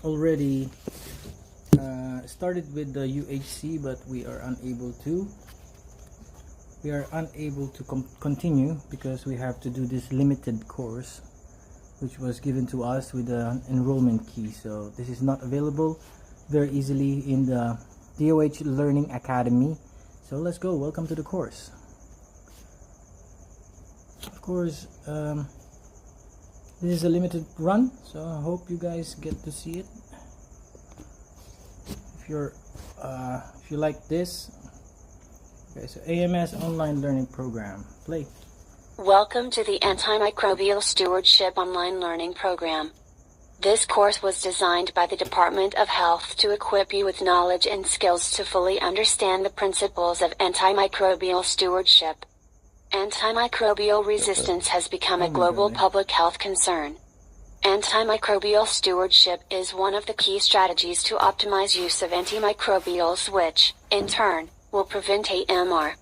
already started with the UHC, but we are unable to continue because we have to do this limited course which was given to us with an enrollment key. So this is not available very easily in the DOH Learning Academy. So let's go. Welcome to the course. Of course, this is a limited run, so I hope you guys get to see it. If you like this. Okay, so AMS Online Learning Program. Play. Welcome to the Antimicrobial Stewardship Online Learning Program. This course was designed by the Department of Health to equip you with knowledge and skills to fully understand the principles of antimicrobial stewardship. Antimicrobial resistance has become a global public health concern. Antimicrobial stewardship is one of the key strategies to optimize use of antimicrobials, which, in turn, will prevent AMR.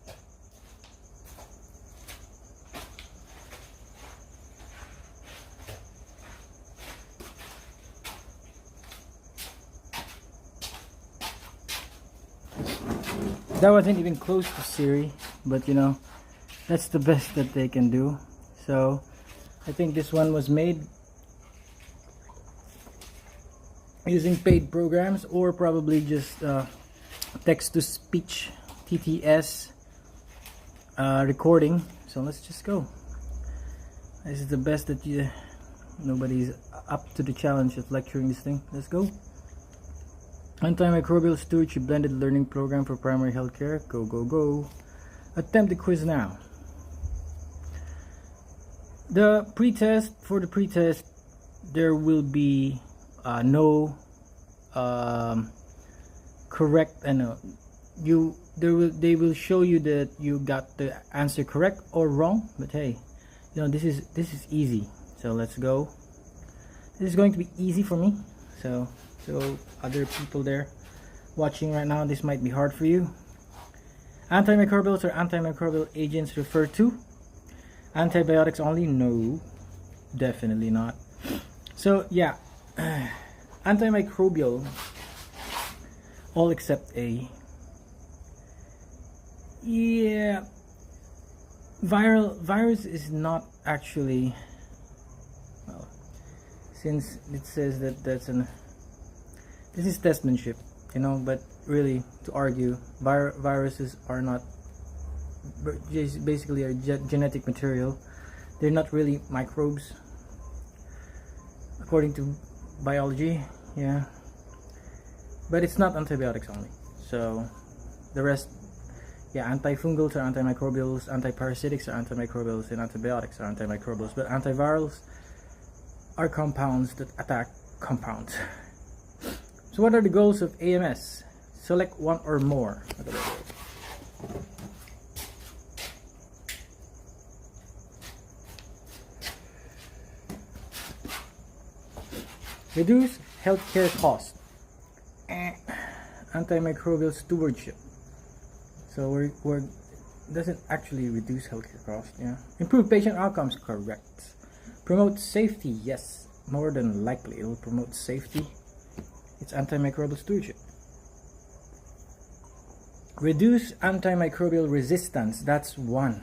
That wasn't even close to Siri, but you know, that's the best that they can do. So I think this one was made using paid programs, or probably just text-to-speech TTS recording. So let's just go. This is the best that nobody's up to the challenge of lecturing this thing. Let's go. Antimicrobial Stewardship Blended Learning Program for Primary Healthcare. Go, go, go. Attempt the quiz now. For the pretest, there will be no correct, they will show you that you got the answer correct or wrong, but hey, you know, this is easy. So let's go. This is going to be easy for me, so other people there watching right now, this might be hard for you. Antimicrobials or antimicrobial agents referred to. Antibiotics only? No, definitely not. So yeah, antimicrobial, all except A. Yeah, virus is not actually, well, since it says that this is testmanship, you know, but really, to argue, viruses are not, basically are genetic material. They're not really microbes according to biology, yeah, but it's not antibiotics only. So the rest, yeah, antifungals are antimicrobials, antiparasitics are antimicrobials, and antibiotics are antimicrobials, but antivirals are compounds that attack compounds. So what are the goals of AMS? Select one or more. Reduce healthcare costs. Antimicrobial stewardship. So we're doesn't actually reduce healthcare costs. Yeah. Improve patient outcomes. Correct. Promote safety. Yes. More than likely, it will promote safety. It's antimicrobial stewardship. Reduce antimicrobial resistance. That's one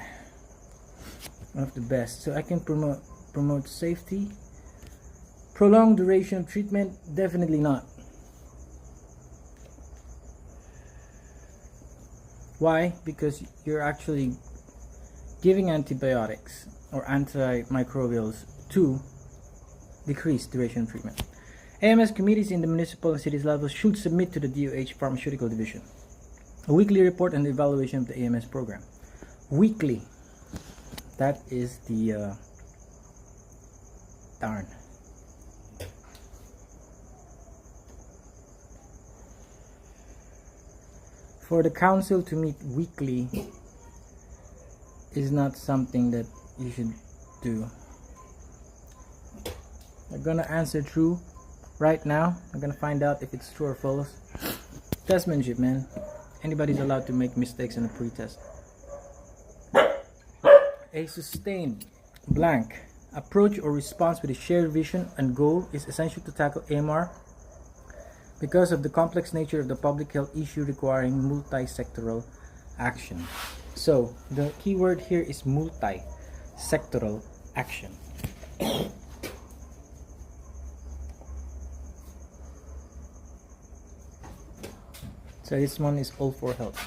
of the best. So I can promote safety. Prolong duration of treatment. Definitely not. Why? Because you're actually giving antibiotics or antimicrobials to decrease duration of treatment. AMS committees in the municipal and cities level should submit to the DOH Pharmaceutical Division a weekly report on the evaluation of the AMS program. Weekly. That is the darn. For the council to meet weekly is not something that you should do. I'm gonna answer true right now. I'm gonna find out if it's true or false. Testmanship, man. Anybody's allowed to make mistakes in a pretest. A sustained blank approach or response with a shared vision and goal is essential to tackle AMR because of the complex nature of the public health issue requiring multi-sectoral action. So the key word here is multi-sectoral action. So this one is all for health.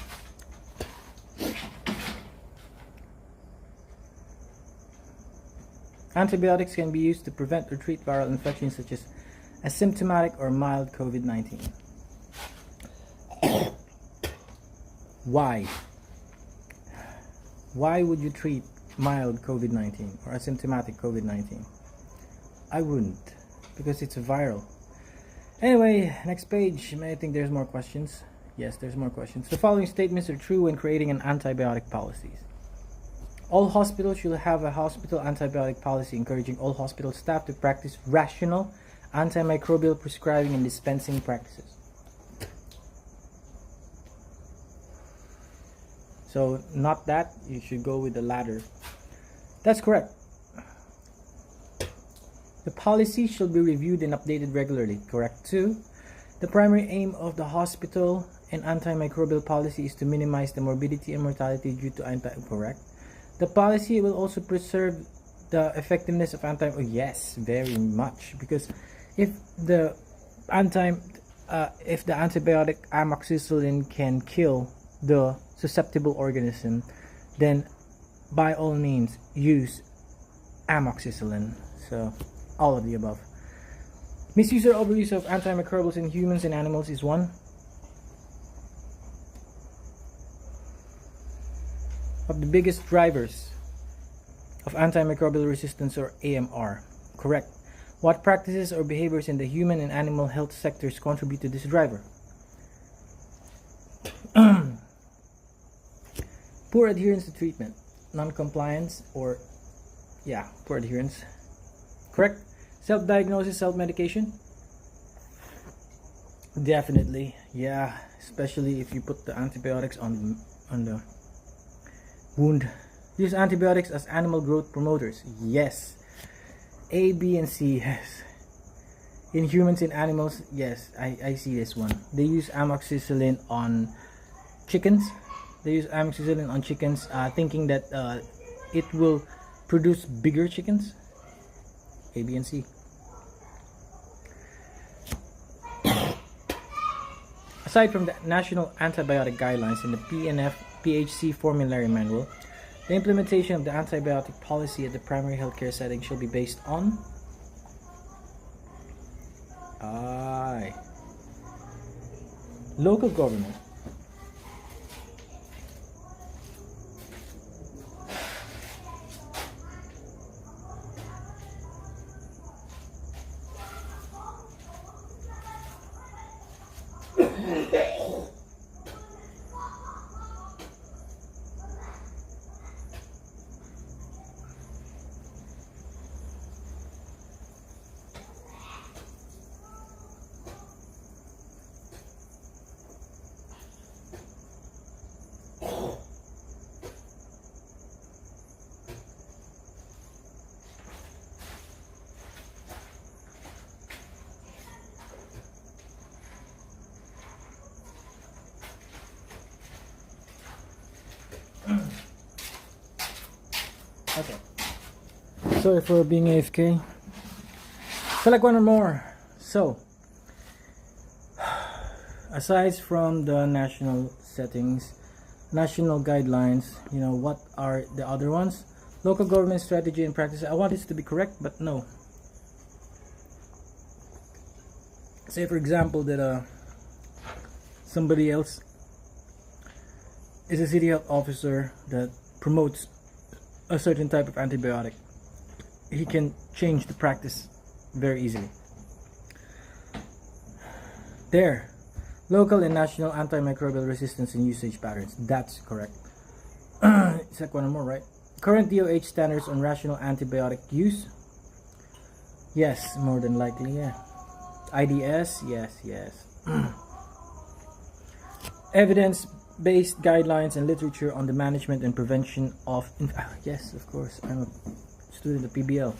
Antibiotics can be used to prevent or treat viral infections such as asymptomatic or mild COVID-19. Why? Why would you treat mild COVID-19 or asymptomatic COVID-19? I wouldn't, because it's viral. Anyway, next page. I think there's more questions. Yes, there's more questions. The following statements are true when creating an antibiotic policy. All hospitals should have a hospital antibiotic policy encouraging all hospital staff to practice rational antimicrobial prescribing and dispensing practices. So, not that, you should go with the latter. That's correct. The policy should be reviewed and updated regularly. Correct too. The primary aim of the hospital and antimicrobial policy is to minimize the morbidity and mortality due to correct. The policy will also preserve the effectiveness of yes, very much, because if the antibiotic amoxicillin can kill the susceptible organism, then by all means use amoxicillin. So all of the above. Misuse or overuse of antimicrobials in humans and animals is one of the biggest drivers of antimicrobial resistance, or AMR. Correct. What practices or behaviors in the human and animal health sectors contribute to this driver? Poor adherence to treatment, non-compliance, or poor adherence. Correct. Self-diagnosis, self-medication. Definitely, yeah. Especially if you put the antibiotics on the wound. Use antibiotics as animal growth promoters. Yes. A, B, and C. Yes. In humans and animals, yes. I see this one. They use amoxicillin on chickens. Thinking that it will produce bigger chickens. A, B, and C. Aside from the National Antibiotic Guidelines and the PHC Formulary Manual, the implementation of the antibiotic policy at the primary healthcare setting shall be based on local government, okay. Sorry for being AFK. Select one or more. So, aside from the national settings, national guidelines, what are the other ones? Local government strategy and practice. I want this to be correct, but no. Say for example that somebody else is a city health officer that promotes a certain type of antibiotic. He can change the practice very easily. There, local and national antimicrobial resistance and usage patterns. That's correct. Select one or more, right? Current DOH standards on rational antibiotic use. Yes, more than likely, yeah. IDS, yes. Evidence-based guidelines and literature on the management and prevention of yes, of course, I'm a student of PBL.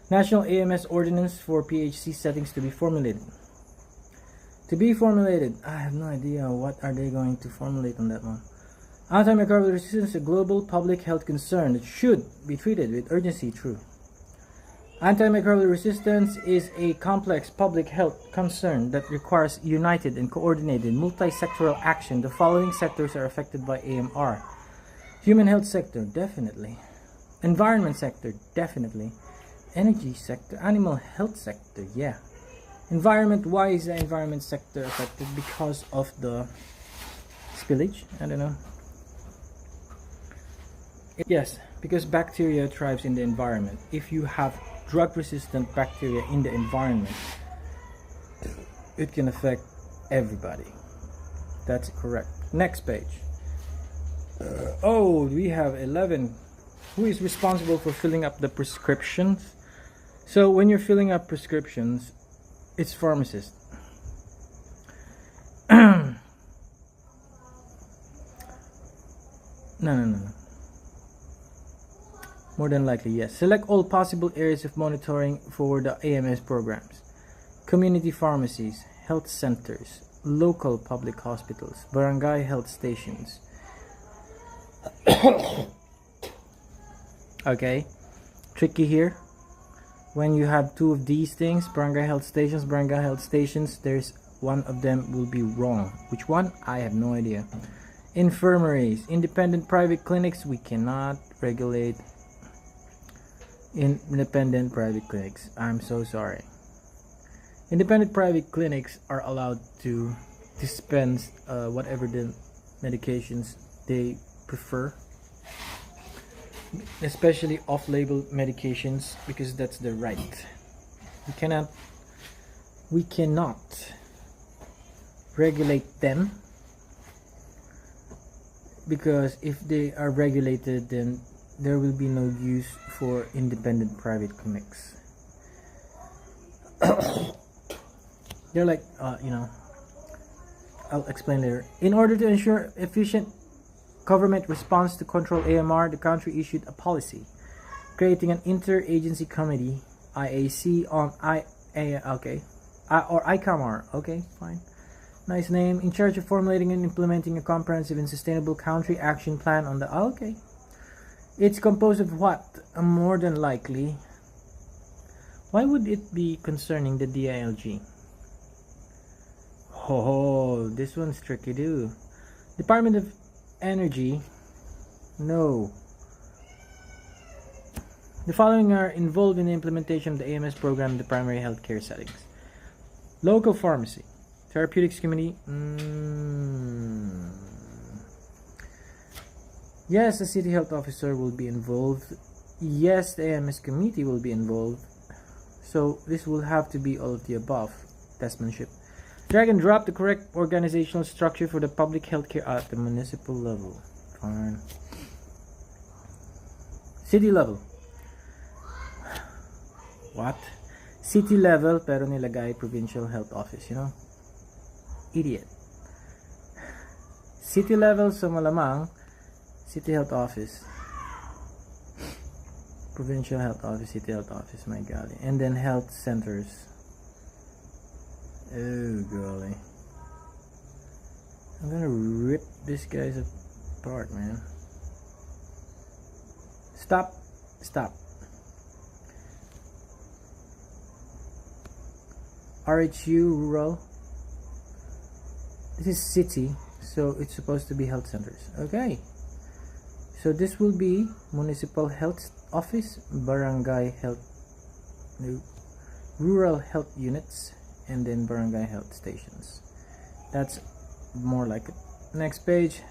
National AMS ordinance for PHC settings to be formulated To be formulated. I have no idea what are they going to formulate on that one. Antimicrobial resistance is a global public health concern that should be treated with urgency. True. Antimicrobial resistance is a complex public health concern that requires united and coordinated multi-sectoral action. The following sectors are affected by AMR. Human health sector, definitely. Environment sector, definitely. Energy sector, animal health sector, yeah. Environment, why is the environment sector affected? Because of the spillage? I don't know. Yes, because bacteria thrives in the environment. If you have drug-resistant bacteria in the environment, it can affect everybody. That's correct. Next page. We have 11. Who is responsible for filling up the prescriptions? So when you're filling up prescriptions, it's pharmacist. No. More than likely, yes. Select all possible areas of monitoring for the AMS programs. Community pharmacies, health centers, local public hospitals, barangay health stations. Okay, tricky here. When you have two of these things, barangay health stations, there's one of them will be wrong. Which one? I have no idea. Infirmaries, independent private clinics, we cannot regulate independent private clinics. I'm so sorry. Independent private clinics are allowed to dispense whatever the medications they prefer, especially off-label medications, because that's their right. We cannot regulate them, because if they are regulated, then there will be no use for independent private clinics. They're like, I'll explain later. In order to ensure efficient government response to control AMR, the country issued a policy creating an inter-agency committee, IAC, on or ICAMR. Okay, fine. Nice name. In charge of formulating and implementing a comprehensive and sustainable country action plan on the... Okay. It's composed of what? More than likely. Why would it be concerning the DILG? Oh, this one's tricky too. Department of Energy. No. The following are involved in the implementation of the AMS program in the primary healthcare settings. Local pharmacy. Therapeutics committee. Yes, the city health officer will be involved. Yes, the AMS committee will be involved. So this will have to be all of the above. Testmanship. Drag and drop the correct organizational structure for the public healthcare at the municipal level. Fine. City level. What? City level pero nilagay provincial health office, Idiot. City level, so malamang city health office. Provincial health office, city health office, my golly. And then health centers. Oh golly. I'm gonna rip this guy's apart, man. Stop. RHU, rural. This is city, so it's supposed to be health centers. Okay. So this will be municipal health office, barangay health, rural health units, and then barangay health stations. That's more like it. Next page.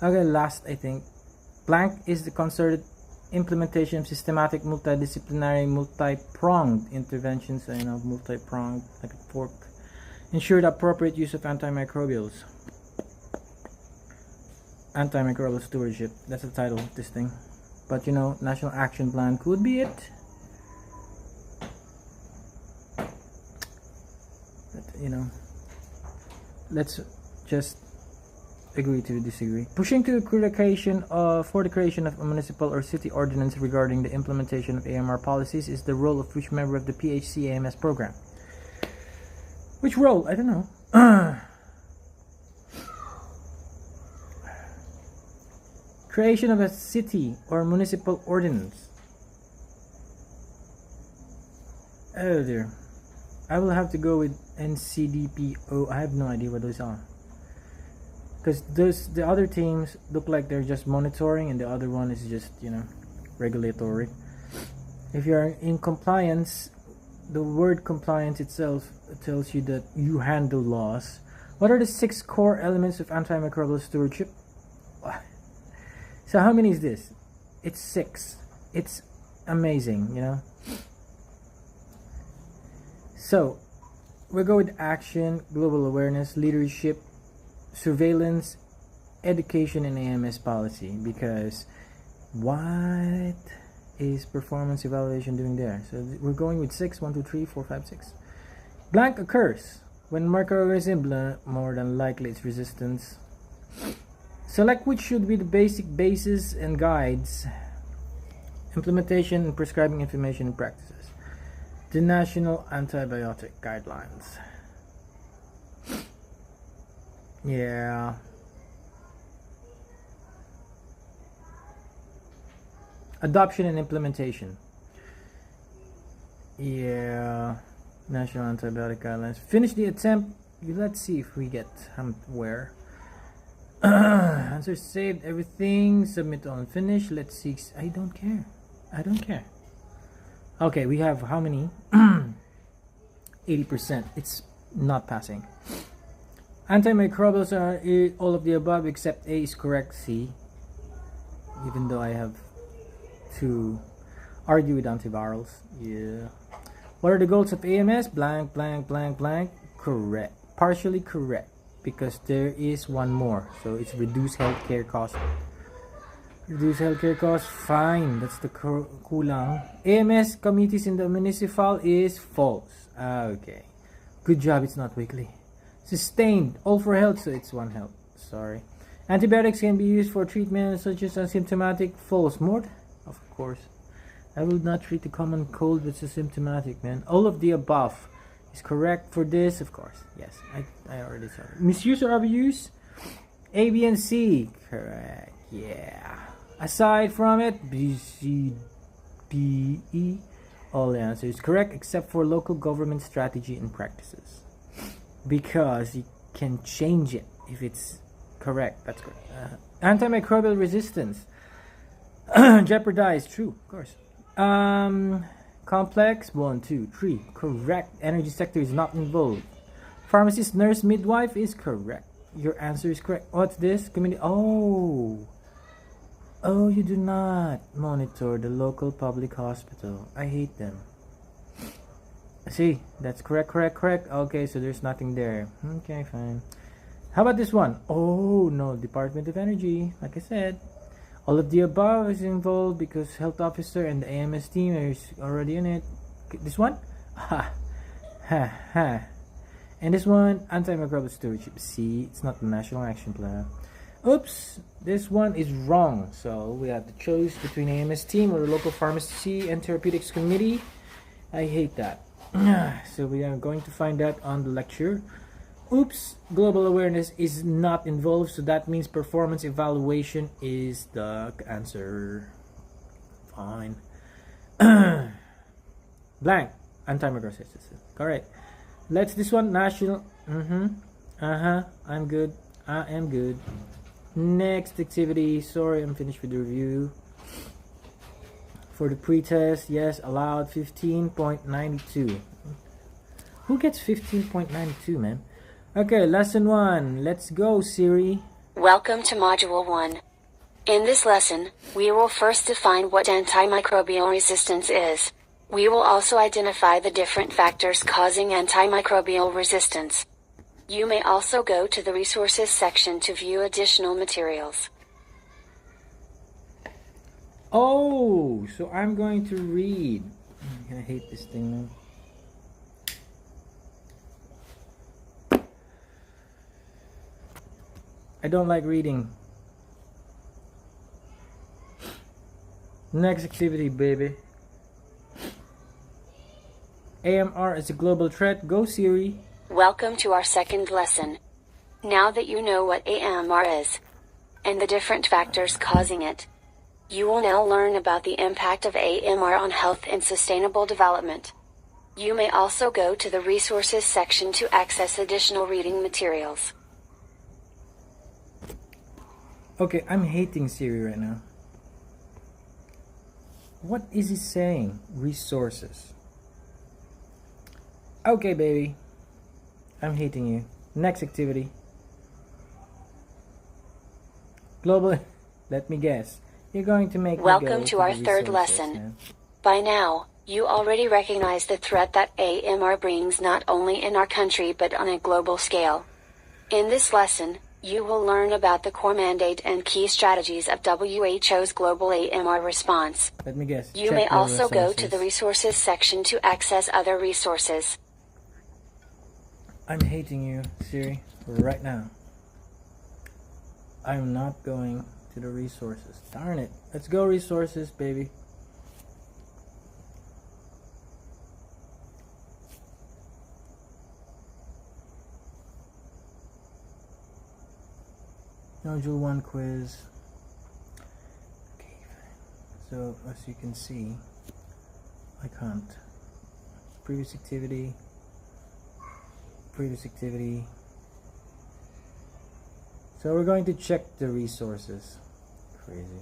Okay, last, I think. Blank is the concerted implementation of systematic, multidisciplinary, multi-pronged interventions. I know, multi-pronged, like a fork. Ensure the appropriate use of antimicrobials. Antimicrobial Stewardship. That's the title of this thing. But National Action Plan could be it. But, let's just agree to disagree. Pushing to for the creation of a municipal or city ordinance regarding the implementation of AMR policies is the role of which member of the PHC AMS program. Which role? I don't know. Creation of a city or municipal ordinance. Oh dear. I will have to go with NCDPO. I have no idea what those are. Because the other teams look like they're just monitoring, and the other one is just, regulatory. If you're in compliance, the word compliance itself tells you that you handle laws. What are the 6 core elements of antimicrobial stewardship? So how many is this? It's 6. It's amazing, So we'll go with action, global awareness, leadership, surveillance, education, and AMS policy. Because what is performance evaluation doing there? So we're going with 6. 1, 2, 3, 4, 5, 6. Blank occurs when microorganism, more than likely its resistance. Select which should be the basic basis and guides. Implementation and prescribing information and practices. The National Antibiotic Guidelines. Yeah. Adoption and implementation. Yeah. National Antibiotic Guidelines. Finish the attempt. Let's see if we get where. Answer saved. Everything. Submit on finish. Let's see. I don't care. Okay, we have how many? 80%. It's not passing. Antimicrobials are all of the above except A is correct. C. Even though I have to argue with antivirals. Yeah. What are the goals of AMS? Blank, blank, blank, blank. Correct. Partially correct. Because there is one more. So it's reduce healthcare costs. Reduce healthcare costs. Fine. That's the kulang. AMS committees in the municipal is false. Okay. Good job. It's not weekly. Sustained. All for health. So it's one health. Sorry. Antibiotics can be used for treatment such as asymptomatic. False. More? Of course. I will not treat the common cold with asymptomatic, man. All of the above is correct for this, of course. Yes, I already saw it. Misuse or abuse? A, B, and C. Correct. Yeah. Aside from it, B, C, D, E. All the answers correct except for local government strategy and practices. Because you can change it if it's correct. That's correct. Antimicrobial resistance. Jeopardize. True, of course. Complex. 1, 2, 3. Correct. Energy sector is not involved. Pharmacist, nurse, midwife is correct. Your answer is correct. What's this? Community. Oh, you do not monitor the local public hospital. I hate them. See, that's correct. Okay, so there's nothing there. Okay, fine. How about this one? Oh no, Department of Energy. Like I said, all of the above is involved because health officer and the AMS team is already in it. This one? Ha. And this one, antimicrobial stewardship. See, it's not the National Action Plan. Oops, this one is wrong. So we have the choice between AMS team or the local pharmacy and therapeutics committee. I hate that. So we are going to find out on the lecture. Oops, global awareness is not involved, so that means performance evaluation is the answer. Fine. Blank. Antimicrobial stewardship. Correct. Let's this one. National. I'm good. I am good. Next activity. Sorry, I'm finished with the review. For the pretest, yes, allowed 15.92. Who gets 15.92, man? Okay, lesson 1. Let's go, Siri. Welcome to Module 1. In this lesson, we will first define what antimicrobial resistance is. We will also identify the different factors causing antimicrobial resistance. You may also go to the resources section to view additional materials. Oh, so I'm going to read. I hate this thing, man. I don't like reading. Next activity, baby. AMR is a global threat. Go, Siri. Welcome to our second lesson. Now that you know what AMR is, and the different factors causing it, you will now learn about the impact of AMR on health and sustainable development. You may also go to the resources section to access additional reading materials. Okay, I'm hating Siri right now. What is he saying? Resources. Okay, baby. I'm hating you. Next activity. Global. Let me guess. You're going to make me Welcome go to our the third resources, lesson. man. By now, you already recognize the threat that AMR brings not only in our country but on a global scale. In this lesson, you will learn about the core mandate and key strategies of WHO's global AMR response. Let me guess. You Check may your also go to the resources. resources section to access other resources. I'm hating you, Siri, right now. I'm not going to the resources. Darn it. Let's go resources, baby. Module 1 quiz. Okay, fine. So, as you can see, I can't. Previous activity. So we're going to check the resources. Crazy.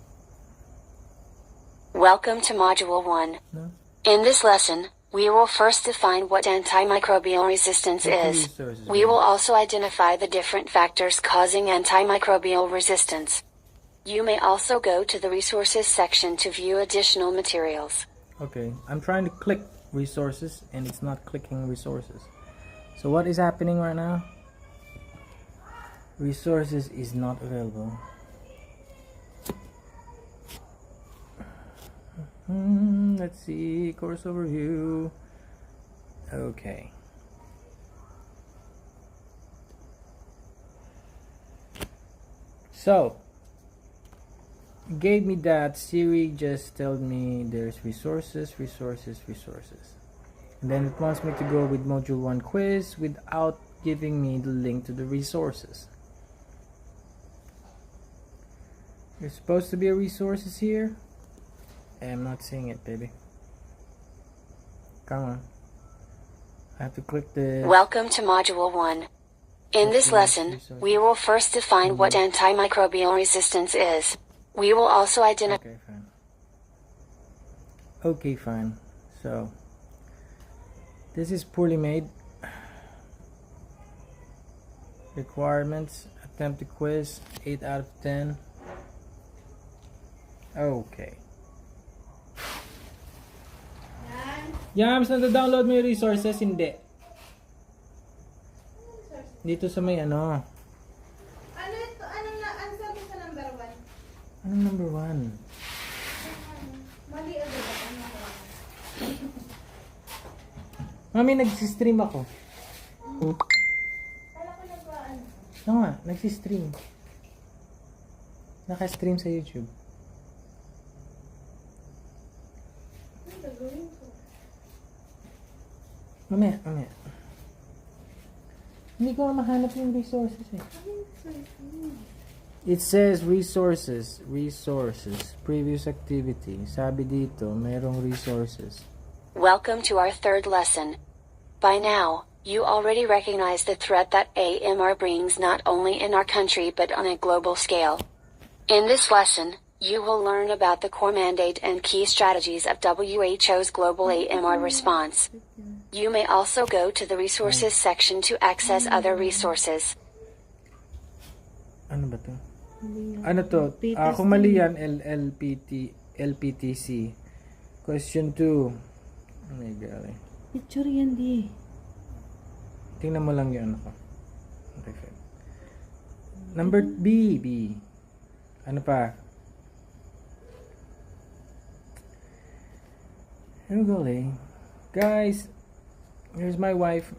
Welcome to Module 1. No? In this lesson, we will first define what antimicrobial resistance Check the is. resources, We baby. will also identify the different factors causing antimicrobial resistance. You may also go to the resources section to view additional materials. Okay, I'm trying to click resources and it's not clicking resources. So what is happening right now? Resources is not available. Let's see, course overview. Okay. So, it gave me that. Siri just told me there's resources. And then it wants me to go with module 1 quiz without giving me the link to the resources. There's supposed to be a resources here. I'm not seeing it, baby. Come on. I have to click the... Welcome to Module 1. In this lesson, we will first define what antimicrobial resistance is. We will also identify... Okay, fine. So, this is poorly made. Requirements. Attempt to quiz. 8 out of 10. Okay. Yams, nada-download mo yung resources? Hindi. Dito sa may ano. Ano ito? Anong sabi sa number 1? Anong number 1? Mali agad ako. Mami, nagsistream ako. Kala ko nag-ano. Oo nga, nagsistream. Naka-stream sa YouTube. Ano gagawin ko? Mamaya. Hindi ko na mahanap yung resources eh. It says resources. Previous activity. Sabi dito, mayroong resources. Welcome to our third lesson. By now, you already recognize the threat that AMR brings not only in our country but on a global scale. In this lesson, you will learn about the core mandate and key strategies of WHO's global AMR response. You may also go to the resources section to access other resources. Ano ba to? Ano to? Kung mali yan, LPTC. Question 2. Oh my God. Picture yan di. Tingnan mo lang yung ano ko. Okay, fine. Number B. Ano pa? Here we go, guys. Here's my wife.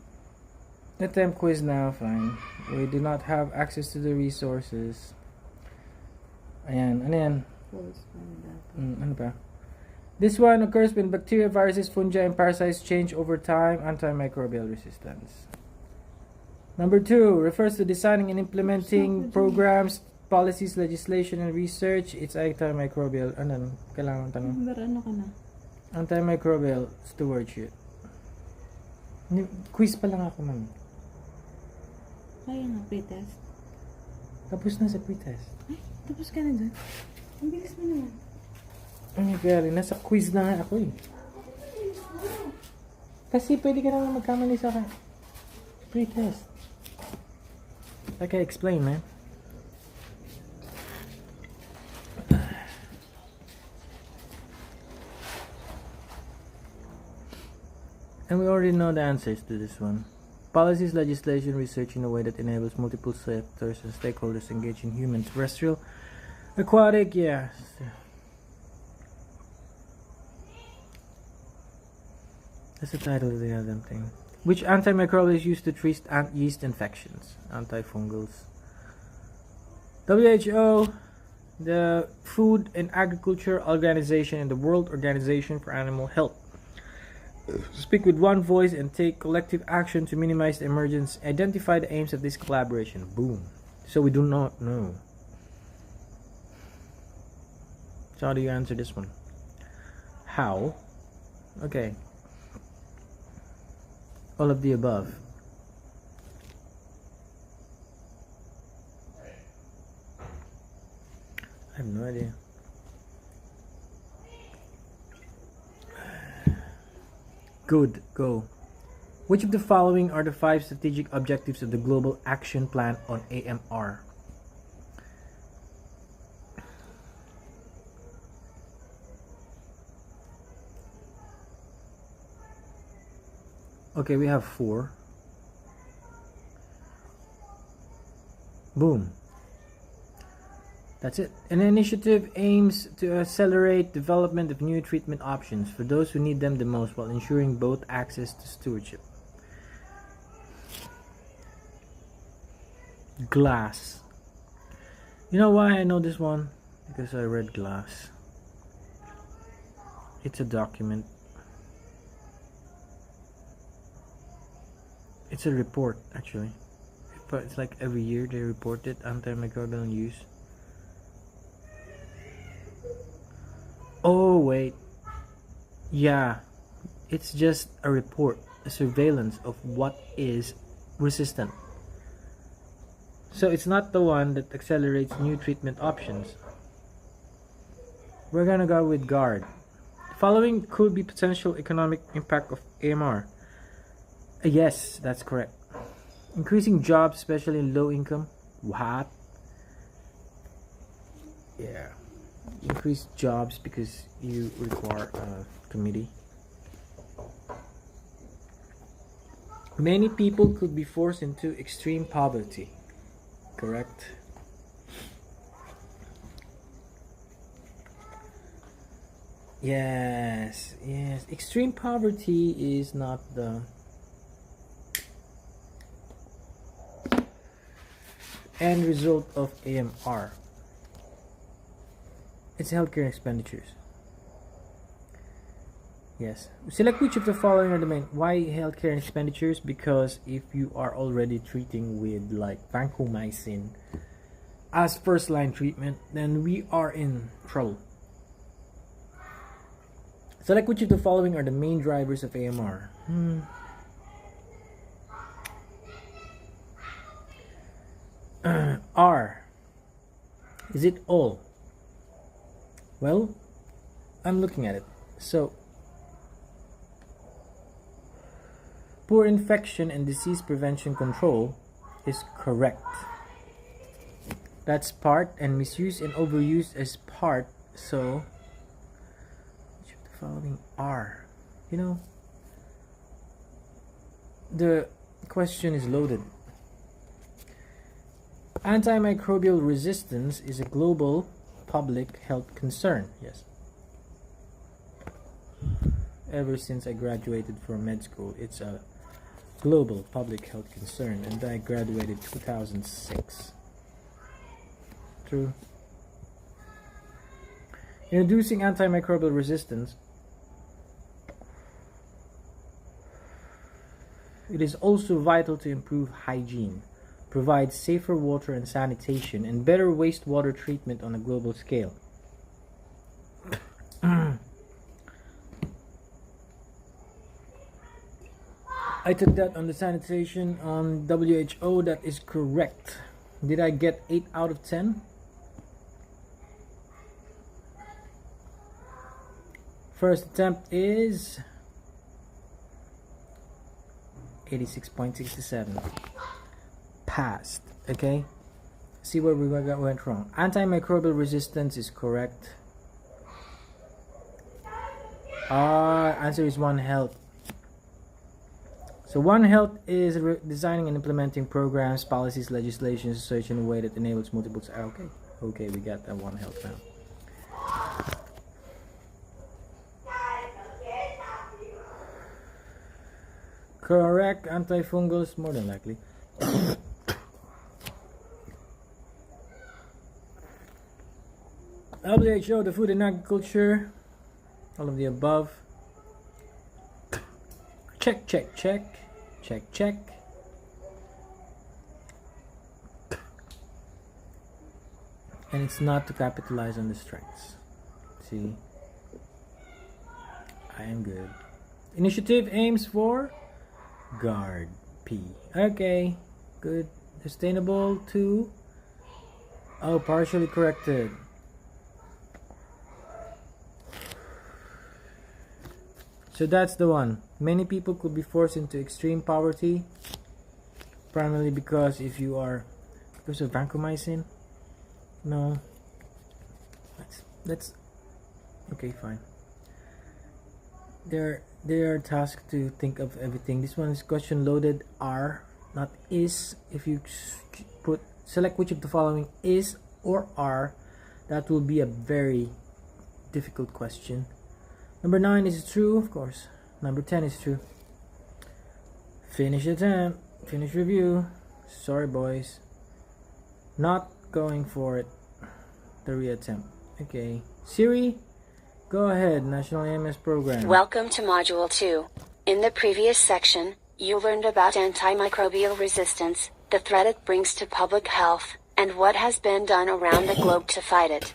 Attempt quiz now. Fine. We do not have access to the resources. Ayan. Ano yan? Ano pa? This one occurs when bacteria, viruses, fungi, and parasites change over time. Antimicrobial resistance. Number 2 refers to designing and implementing programs, policies, legislation, and research. It's antimicrobial. Ano? Kailangan tanong. Number ano ka na? Antimicrobial stewardship. Quiz pa lang ako, ma'am. Kaya nga, pre-test. Tapos na sa pre-test. Ay, tapos ka na dyan. Ang bilis mo naman. Ay, kaya rin. Nasa quiz na nga ako eh. Kasi pwede ka naman magkamali sa akin. Pre-test. Like I explained, man. And we already know the answers to this one. Policies, legislation, research in a way that enables multiple sectors and stakeholders to engage in human, terrestrial, aquatic, yeah. That's the title of the other thing. Which antimicrobial is used to treat yeast infections? Antifungals. WHO, the Food and Agriculture Organization, and the World Organization for Animal Health speak with one voice and take collective action to minimize the emergence. Identify the aims of this collaboration. Boom. So we do not know. So how do you answer this one? How? Okay. All of the above. I have no idea. Good, go. Which of the following are the 5 strategic objectives of the Global Action Plan on AMR? Okay, we have 4. Boom. That's it. An initiative aims to accelerate development of new treatment options for those who need them the most while ensuring both access to stewardship. Glass. You know why I know this one? Because I read Glass. It's a document. It's a report, actually. But it's like every year they report it, antimicrobial use. Oh, wait. Yeah. It's just a report, a surveillance of what is resistant. So it's not the one that accelerates new treatment options. We're gonna go with GUARD. The following could be potential economic impact of AMR. Yes, that's correct. Increasing jobs, especially in low income. What? Yeah. Increase jobs because you require a committee. Many people could be forced into extreme poverty. Correct. Yes, yes. Extreme poverty is not the end result of AMR. It's healthcare expenditures. Yes. Select which of the following are the main. Why healthcare expenditures? Because if you are already treating with like vancomycin as first line treatment, then we are in trouble. Select which of the following are the main drivers of AMR. R. Is it all? Well, I'm looking at it. So, poor infection and disease prevention control is correct. That's part, and misuse and overuse is part. So, which of the following are? You know, the question is loaded. Antimicrobial resistance is a global public health concern. Yes. Ever since I graduated from med school, it's a global public health concern, and I graduated 2006. True. Introducing antimicrobial resistance It is also vital to improve hygiene, provide safer water and sanitation, and better wastewater treatment on a global scale. I took that on the sanitation on WHO. That is correct. Did I get 8 out of 10? First attempt is 86.67. Passed. Okay. See where we went wrong. Antimicrobial resistance is correct. Answer is One Health. So One Health is designing and implementing programs, policies, legislation, such in a way that enables multiple. Okay, we got that One Health now. Correct. Antifungals, more than likely. WHO, the Food and Agriculture, all of the above. Check, check, check, check, check. And it's not to capitalize on the strengths. See, I am good. Initiative aims for guard P. Okay, good. Sustainable 2. Oh, partially corrected. So that's the one. Many people could be forced into extreme poverty, primarily because of vancomycin. No. That's okay, fine. They are tasked to think of everything. This one is question loaded R, not is. If you select which of the following is or are, that will be a very difficult question. Number 9 is true, of course. Number 10 is true. Finish attempt. Finish review. Sorry, boys. Not going for it. The reattempt. Okay. Siri, go ahead. National AMS program. Welcome to Module 2. In the previous section, you learned about antimicrobial resistance, the threat it brings to public health, and what has been done around the globe to fight it.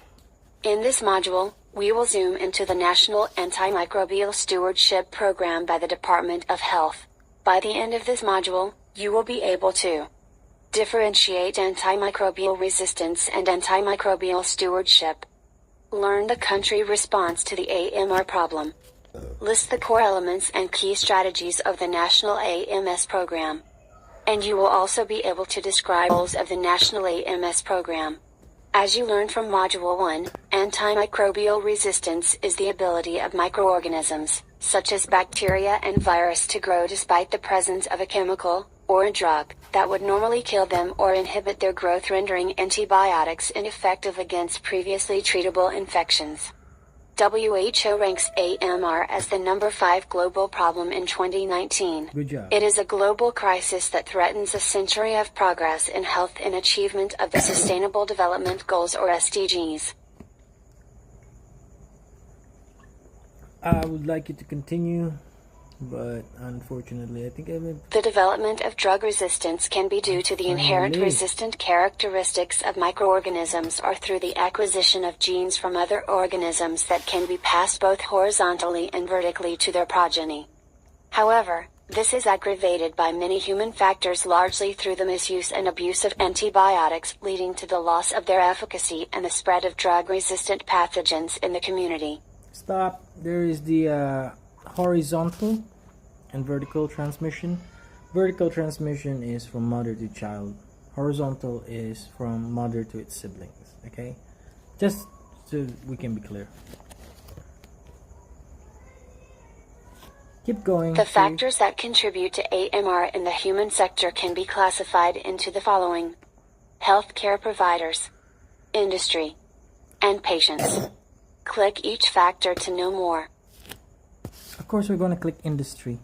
In this module, we will zoom into the National Antimicrobial Stewardship Program by the Department of Health. By the end of this module, you will be able to differentiate antimicrobial resistance and antimicrobial stewardship. Learn the country response to the AMR problem. List the core elements and key strategies of the National AMS program. And you will also be able to describe goals of the National AMS program. As you learned from Module 1, antimicrobial resistance is the ability of microorganisms, such as bacteria and virus, to grow despite the presence of a chemical, or a drug, that would normally kill them or inhibit their growth, rendering antibiotics ineffective against previously treatable infections. WHO ranks AMR as the number 5 global problem in 2019. Good job. It is a global crisis that threatens a century of progress in health and achievement of the Sustainable Development Goals, or SDGs. I would like you to continue, but unfortunately I think The development of drug resistance can be due to the inherent resistant characteristics of microorganisms or through the acquisition of genes from other organisms that can be passed both horizontally and vertically to their progeny. However, this is aggravated by many human factors, largely through the misuse and abuse of antibiotics, leading to the loss of their efficacy and the spread of drug-resistant pathogens in the community. Stop. There is the horizontal and vertical transmission. Vertical transmission is from mother to child. Horizontal is from mother to its siblings. Okay, just so we can be clear. Keep going. The factors that contribute to AMR in the human sector can be classified into the following: healthcare providers, industry, and patients. Click each factor to know more. Of course, we're going to click industry.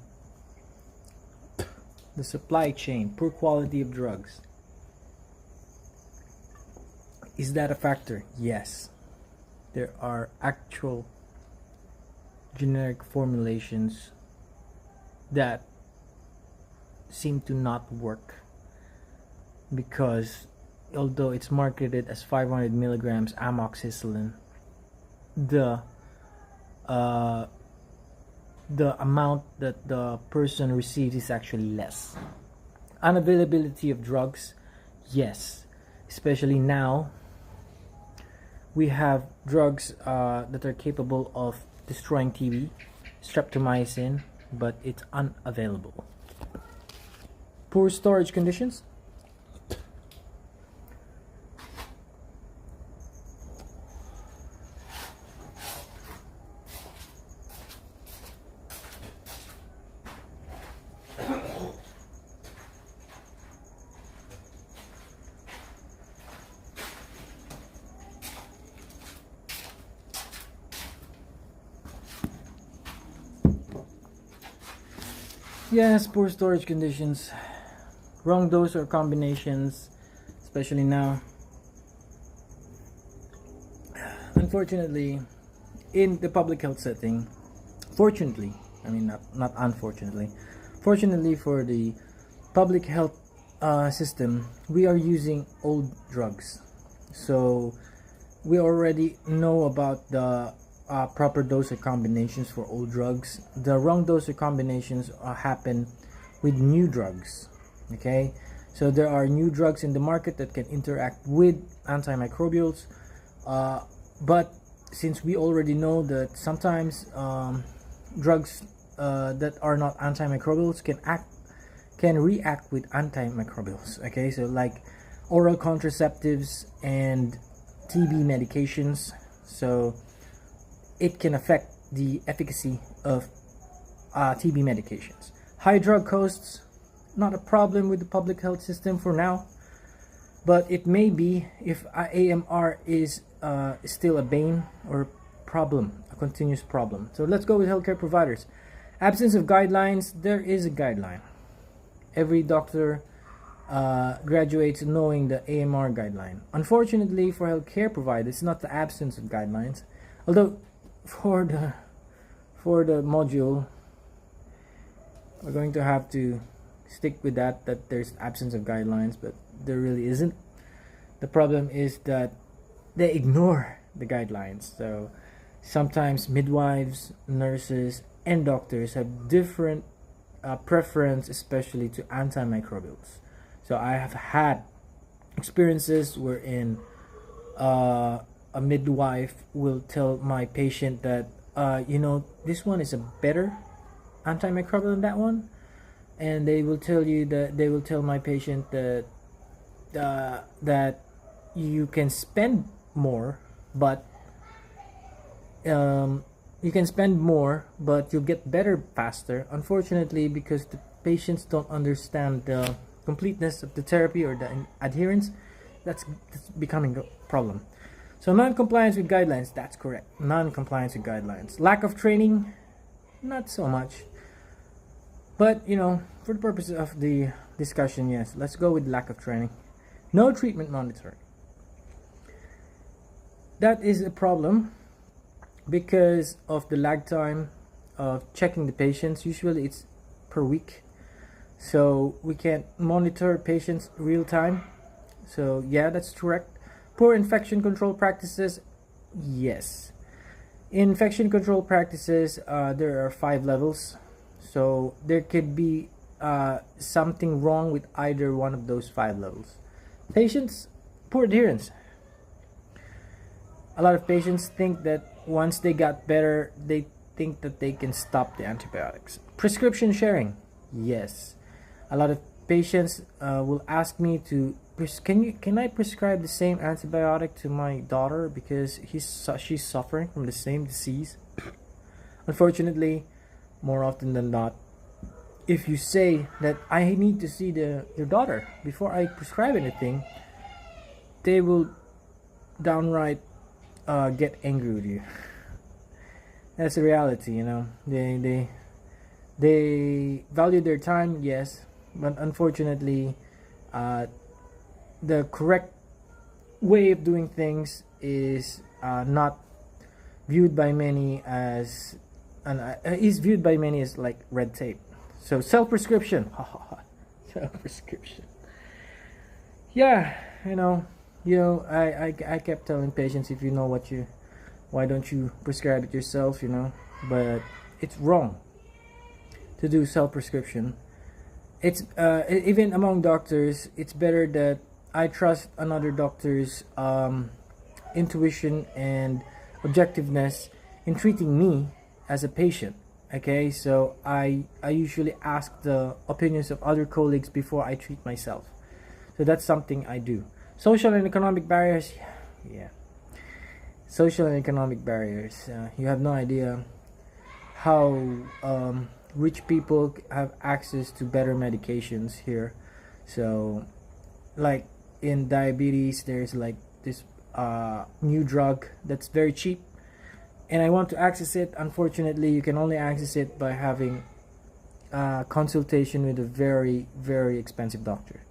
The supply chain, poor quality of drugs. Is that a factor? Yes. There are actual generic formulations that seem to not work, because although it's marketed as 500 milligrams amoxicillin, the amount that the person receives is actually less. Unavailability of drugs, yes, especially now we have drugs that are capable of destroying TB, streptomycin, but it's unavailable. Poor storage conditions. Yes, poor storage conditions, wrong dose or combinations, especially now. Unfortunately, in the public health setting, fortunately, I mean not unfortunately, fortunately for the public health system, we are using old drugs. So we already know about the proper dose or combinations for old drugs. The wrong dose or combinations happen with new drugs. Okay, so there are new drugs in the market that can interact with antimicrobials, but since we already know that sometimes drugs that are not antimicrobials can react with antimicrobials. Okay, so like oral contraceptives and TB medications, so it can affect the efficacy of TB medications. High drug costs, not a problem with the public health system for now, but it may be if AMR is still a bane or problem, a continuous problem. So let's go with healthcare providers. Absence of guidelines. There is a guideline. Every doctor graduates knowing the AMR guideline. Unfortunately for healthcare providers, it's not the absence of guidelines, although for the module we're going to have to stick with that there's absence of guidelines, but there really isn't. The problem is that they ignore the guidelines. So sometimes midwives, nurses, and doctors have different preference, especially to antimicrobials. So I have had experiences wherein a midwife will tell my patient that this one is a better antimicrobial than that one, and they will tell my patient that that you can spend more, but you'll get better faster. Unfortunately, because the patients don't understand the completeness of the therapy or the adherence, that's becoming a problem. So non-compliance with guidelines, that's correct. Non-compliance with guidelines. Lack of training, not so much. But, for the purpose of the discussion, yes, let's go with lack of training. No treatment monitoring. That is a problem because of the lag time of checking the patients. Usually it's per week. So we can't monitor patients real time. So yeah, that's correct. Poor infection control practices, yes. In infection control practices, there are 5 levels. So there could be something wrong with either one of those 5 levels. Patients, poor adherence. A lot of patients think that once they got better, they think that they can stop the antibiotics. Prescription sharing, yes. A lot of patients will ask me to can I prescribe the same antibiotic to my daughter because she's suffering from the same disease? Unfortunately, more often than not, if you say that I need to see your daughter before I prescribe anything, they will downright get angry with you. That's the reality, They value their time, yes, but unfortunately, the correct way of doing things is not viewed by many as like red tape. So self-prescription, Self-prescription. Yeah, I kept telling patients, if you know why don't you prescribe it yourself, but it's wrong to do self-prescription. It's even among doctors, it's better that I trust another doctor's intuition and objectiveness in treating me as a patient. Okay, so I usually ask the opinions of other colleagues before I treat myself. So that's something I do. Social and economic barriers, yeah. Social and economic barriers. You have no idea how rich people have access to better medications here. So, like in diabetes, there's like this new drug that's very cheap, and I want to access it. Unfortunately, you can only access it by having a consultation with a very, very expensive doctor.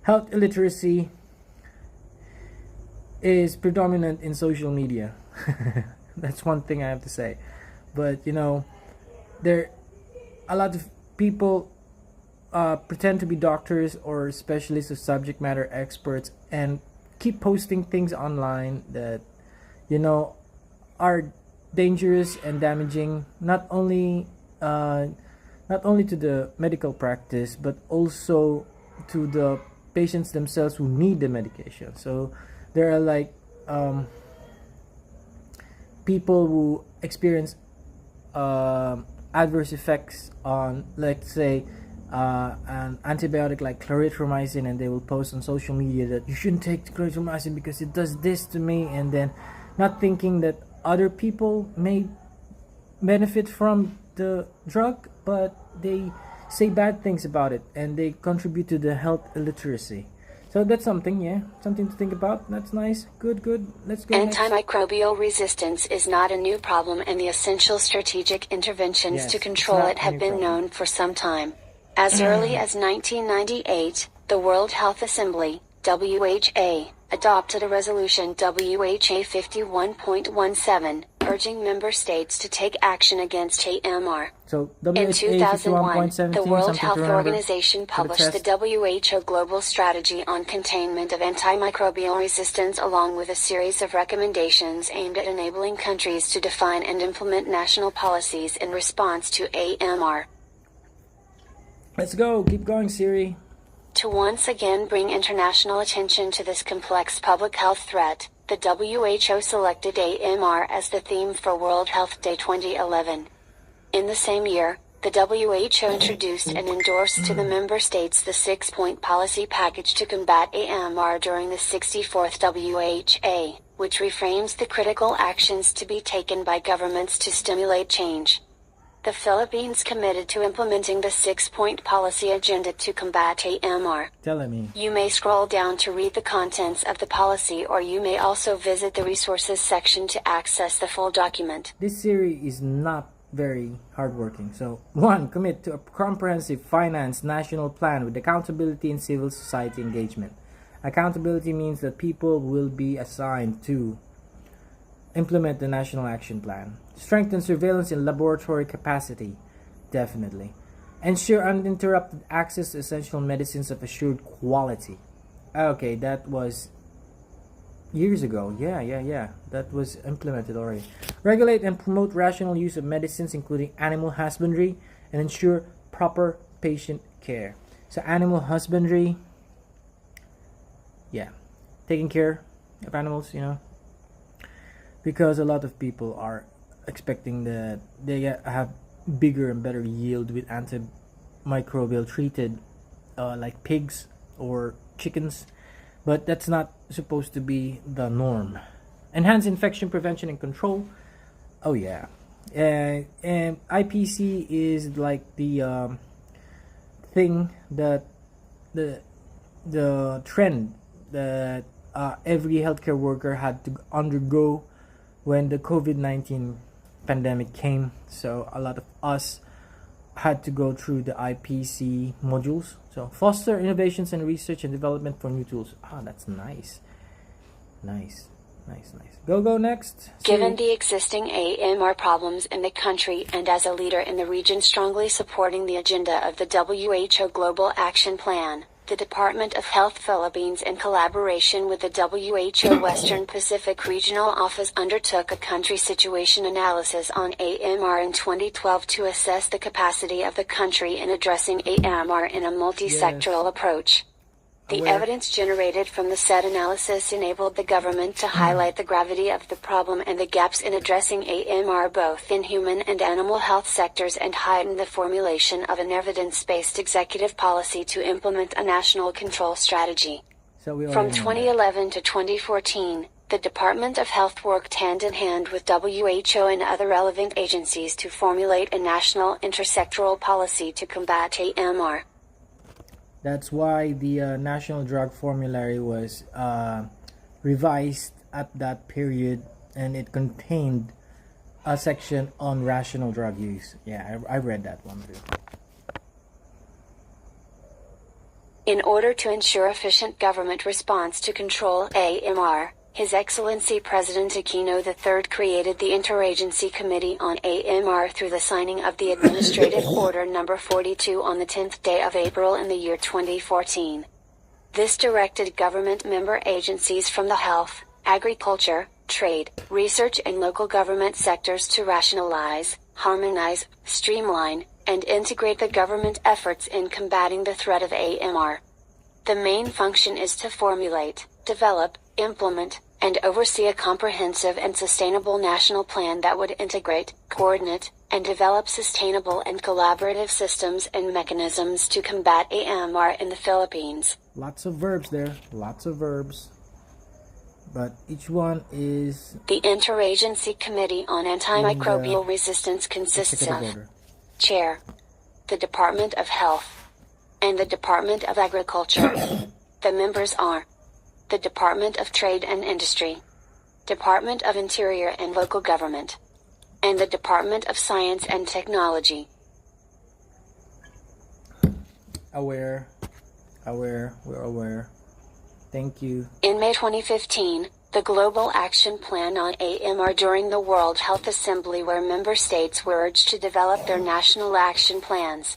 Health illiteracy is predominant in social media. That's one thing I have to say. But there a lot of people pretend to be doctors or specialists or subject matter experts and keep posting things online that are dangerous and damaging, not only to the medical practice, but also to the patients themselves who need the medication. So there are like people who experience adverse effects on, let's say, an antibiotic like clarithromycin, and they will post on social media that you shouldn't take clarithromycin because it does this to me, and then not thinking that other people may benefit from the drug, but they say bad things about it and they contribute to the health illiteracy. So that's something to think about. That's nice. Good. Let's go. Antimicrobial resistance is not a new problem, and the essential strategic interventions to control it have been known for some time. As early as 1998, the World Health Assembly, WHA, adopted a resolution WHA 51.17, urging member states to take action against AMR. So in 2001, the World Health Organization published the WHO Global Strategy on Containment of Antimicrobial Resistance, along with a series of recommendations aimed at enabling countries to define and implement national policies in response to AMR. Let's go. Keep going, Siri. To once again bring international attention to this complex public health threat, the WHO selected AMR as the theme for World Health Day 2011. In the same year, the WHO introduced and endorsed to the member states the 6-point policy package to combat AMR during the 64th WHA, which reframes the critical actions to be taken by governments to stimulate change. The Philippines committed to implementing the 6-point policy agenda to combat AMR. Telling me. You may scroll down to read the contents of the policy, or you may also visit the resources section to access the full document. This series is not very hardworking. So, 1. Commit to a comprehensive finance national plan with accountability and civil society engagement. Accountability means that people will be assigned to implement the national action plan. Strengthen surveillance and laboratory capacity. Definitely. Ensure uninterrupted access to essential medicines of assured quality. Okay, that was years ago. Yeah. That was implemented already. Regulate and promote rational use of medicines, including animal husbandry, and ensure proper patient care. So animal husbandry, taking care of animals, because a lot of people are expecting that they have bigger and better yield with antimicrobial treated like pigs or chickens, but that's not supposed to be the norm. Enhance infection prevention and control. Oh yeah. And IPC is like the thing that the trend that every healthcare worker had to undergo when the COVID-19 pandemic came. So a lot of us had to go through the IPC modules. So foster innovations and research and development for new tools. That's nice. Nice. Go next. Given the existing AMR problems in the country and as a leader in the region strongly supporting the agenda of the WHO Global Action Plan, the Department of Health Philippines in collaboration with the WHO Western Pacific Regional Office undertook a country situation analysis on AMR in 2012 to assess the capacity of the country in addressing AMR in a multi-sectoral approach. The evidence generated from the said analysis enabled the government to highlight the gravity of the problem and the gaps in addressing AMR both in human and animal health sectors and heighten the formulation of an evidence-based executive policy to implement a national control strategy. From 2011 to 2014, the Department of Health worked hand-in-hand with WHO and other relevant agencies to formulate a national intersectoral policy to combat AMR. That's why the National Drug Formulary was revised at that period, and it contained a section on rational drug use. Yeah, I read that one too. In order to ensure efficient government response to control AMR, His Excellency President Aquino III created the Interagency Committee on AMR through the signing of the Administrative Order No. 42 on the 10th day of April in the year 2014. This directed government member agencies from the health, agriculture, trade, research and local government sectors to rationalize, harmonize, streamline, and integrate the government efforts in combating the threat of AMR. The main function is to formulate, develop, implement, and oversee a comprehensive and sustainable national plan that would integrate, coordinate, and develop sustainable and collaborative systems and mechanisms to combat AMR in the Philippines. Lots of verbs there, lots of verbs. But each one is... The Interagency Committee on Antimicrobial Resistance consists of Chair, the Department of Health, and the Department of Agriculture. The members are the Department of Trade and Industry, Department of Interior and Local Government, and the Department of Science and Technology. We're aware. Thank you. In May 2015, the Global Action Plan on AMR during the World Health Assembly where member states were urged to develop their national action plans.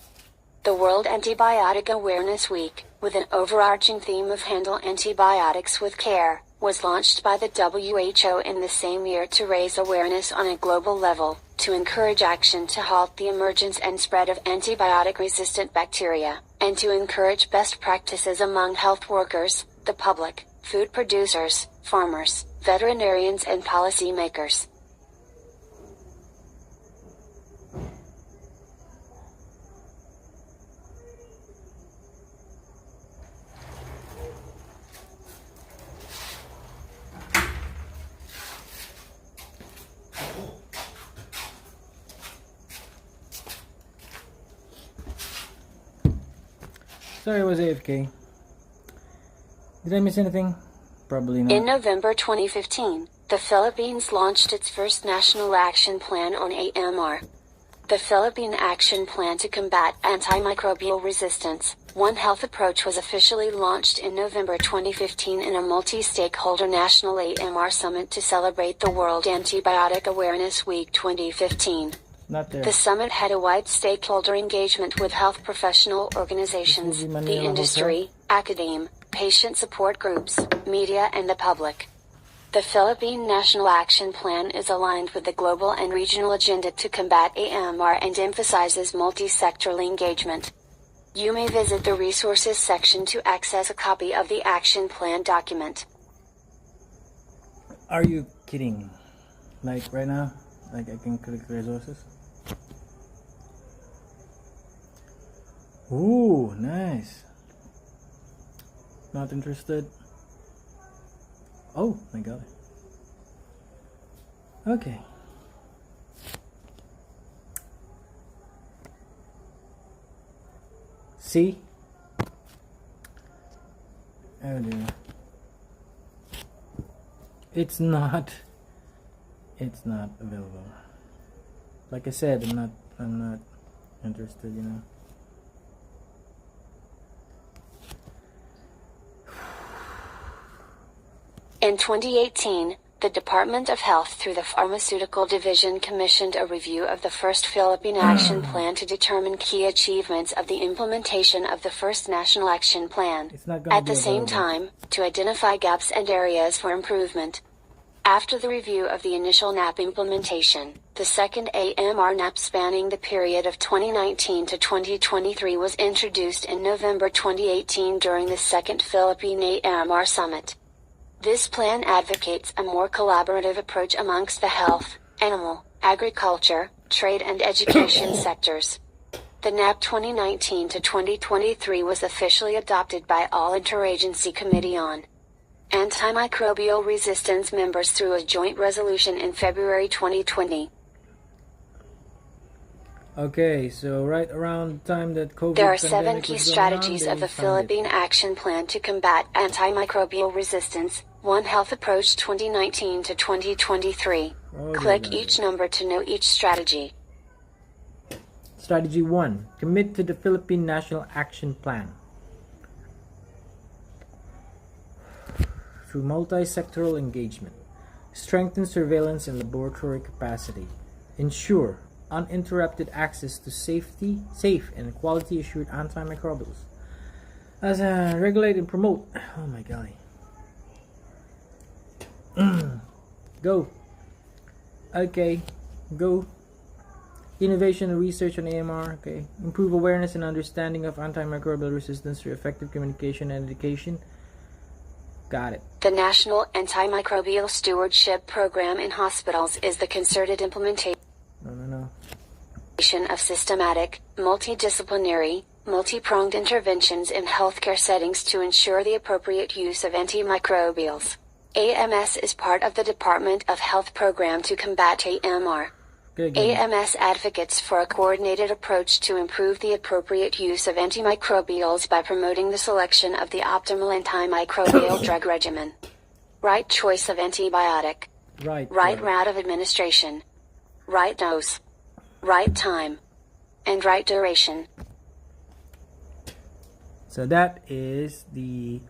The World Antibiotic Awareness Week, with an overarching theme of Handle Antibiotics with Care, was launched by the WHO in the same year to raise awareness on a global level, to encourage action to halt the emergence and spread of antibiotic-resistant bacteria, and to encourage best practices among health workers, the public, food producers, farmers, veterinarians and policymakers. Sorry, I was AFK. Did I miss anything? Probably not. In November 2015, the Philippines launched its first National Action Plan on AMR. The Philippine Action Plan to Combat Antimicrobial Resistance, One Health Approach was officially launched in November 2015 in a multi-stakeholder National AMR Summit to celebrate the World Antibiotic Awareness Week 2015. Not there. The summit had a wide stakeholder engagement with health professional organizations, the industry, academe, patient support groups, media and the public. The Philippine National Action Plan is aligned with the global and regional agenda to combat AMR and emphasizes multi-sectoral engagement. You may visit the resources section to access a copy of the action plan document. Are you kidding? Like right now? Like I can click resources? Ooh, nice. Not interested. Oh, I got it. Okay. See? Oh dear. It's not available. Like I said, I'm not interested, you know. In 2018, The Department of Health through the Pharmaceutical Division commissioned a review of the first Philippine Action Plan to determine key achievements of the implementation of the first National Action Plan. It's not gonna At the be same available. time, to identify gaps and areas for improvement. After the review of the initial NAP implementation, the second AMR NAP spanning the period of 2019 to 2023 was introduced in November 2018 during the second Philippine AMR Summit. This plan advocates a more collaborative approach amongst the health, animal, agriculture, trade and education sectors. The NAP 2019 to 2023 was officially adopted by all Interagency Committee on Antimicrobial Resistance members through a joint resolution in February 2020. Okay, so right around the time that COVID There are 7 pandemic key was going strategies on, of they the found it. Philippine Action Plan to combat antimicrobial resistance. 1 Health Approach 2019 to 2023. Click each number to know each strategy. Strategy 1. Commit to the Philippine National Action Plan. Through multi-sectoral engagement, strengthen surveillance and laboratory capacity, ensure uninterrupted access to safe and quality assured antimicrobials, as regulate and promote. Oh my golly. Go. Okay, go. Innovation and research on AMR. Okay, improve awareness and understanding of antimicrobial resistance through effective communication and education. Got it. The National Antimicrobial Stewardship Program in hospitals is the concerted implementation No. of systematic, multidisciplinary, multi-pronged interventions in healthcare settings to ensure the appropriate use of antimicrobials. AMS is part of the Department of Health program to combat AMR. Okay, AMS advocates for a coordinated approach to improve the appropriate use of antimicrobials by promoting the selection of the optimal antimicrobial drug regimen. Right choice of antibiotic. Right route of administration. Right dose. Right time. And right duration. So that is the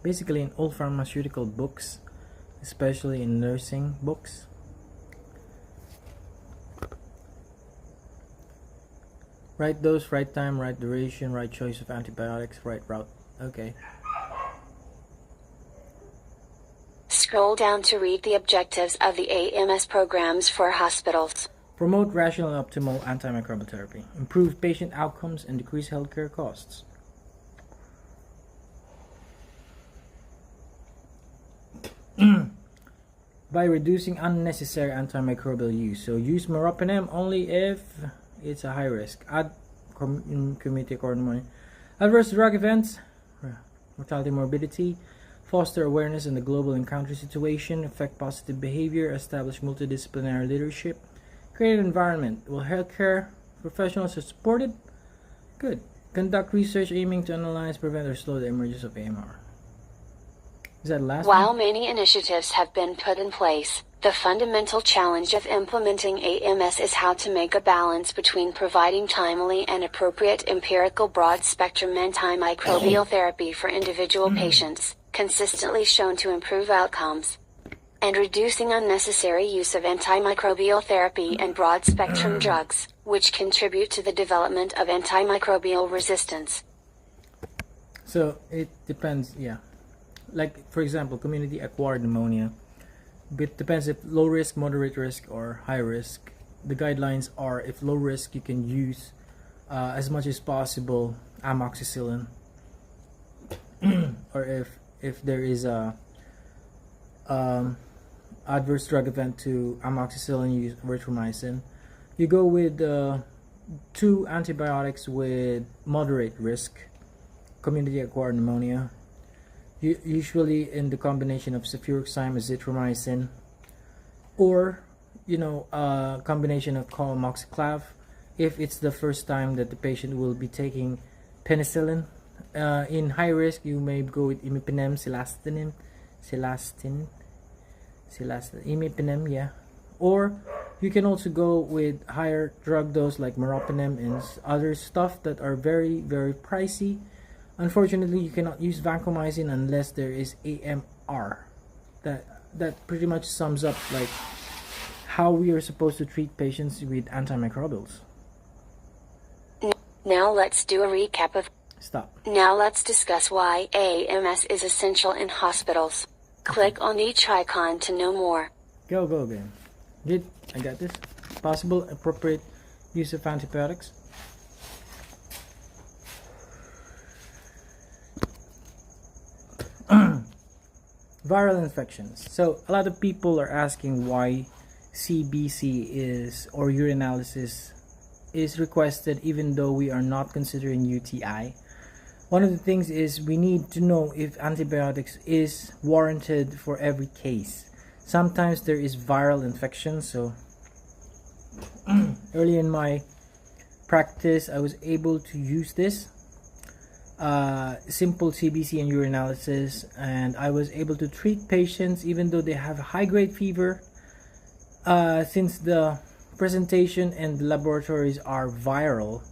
basically in all pharmaceutical books, especially in nursing books. Right dose, right time, right duration, right choice of antibiotics, right route. Okay. Scroll down to read the objectives of the AMS programs for hospitals. Promote rational and optimal antimicrobial therapy. Improve patient outcomes and decrease healthcare costs. By reducing unnecessary antimicrobial use. So use meropenem only if it's a high risk. Add community coordination. Adverse drug events, mortality, morbidity. Foster awareness in the global encounter situation. Affect positive behavior. Establish multidisciplinary leadership. Create an environment where healthcare professionals are supported. Good. Conduct research aiming to analyze, prevent, or slow the emergence of AMR. Is that the last While one? many initiatives have been put in place, the fundamental challenge of implementing AMS is how to make a balance between providing timely and appropriate empirical broad-spectrum antimicrobial therapy for individual patients, consistently shown to improve outcomes, and reducing unnecessary use of antimicrobial therapy and broad-spectrum drugs, which contribute to the development of antimicrobial resistance. So it depends, yeah. Like for example, community acquired pneumonia. It depends if low risk, moderate risk, or high risk. The guidelines are if low risk, you can use as much as possible amoxicillin, or if there is a adverse drug event to amoxicillin, you use erythromycin. You go with 2 antibiotics with moderate risk, community acquired pneumonia. Usually in the combination of cefuroxime, azithromycin, or a combination of comoxiclav if it's the first time that the patient will be taking penicillin. In high risk, you may go with imipenem, imipenem, yeah. Or you can also go with higher drug dose like meropenem and other stuff that are very, very pricey. Unfortunately, you cannot use vancomycin unless there is AMR. That pretty much sums up like how we are supposed to treat patients with antimicrobials. Now let's do a recap of. Stop. Now let's discuss why AMS is essential in hospitals. Click on each icon to know more. Go again. Good. I got this. Possible appropriate use of antibiotics. Viral infections. So a lot of people are asking why CBC is, or urinalysis is requested even though we are not considering UTI. One of the things is we need to know if antibiotics is warranted for every case. Sometimes there is viral infection, so early in my practice I was able to use this simple CBC and urinalysis, and I was able to treat patients even though they have high-grade fever. Since the presentation and the laboratories are viral,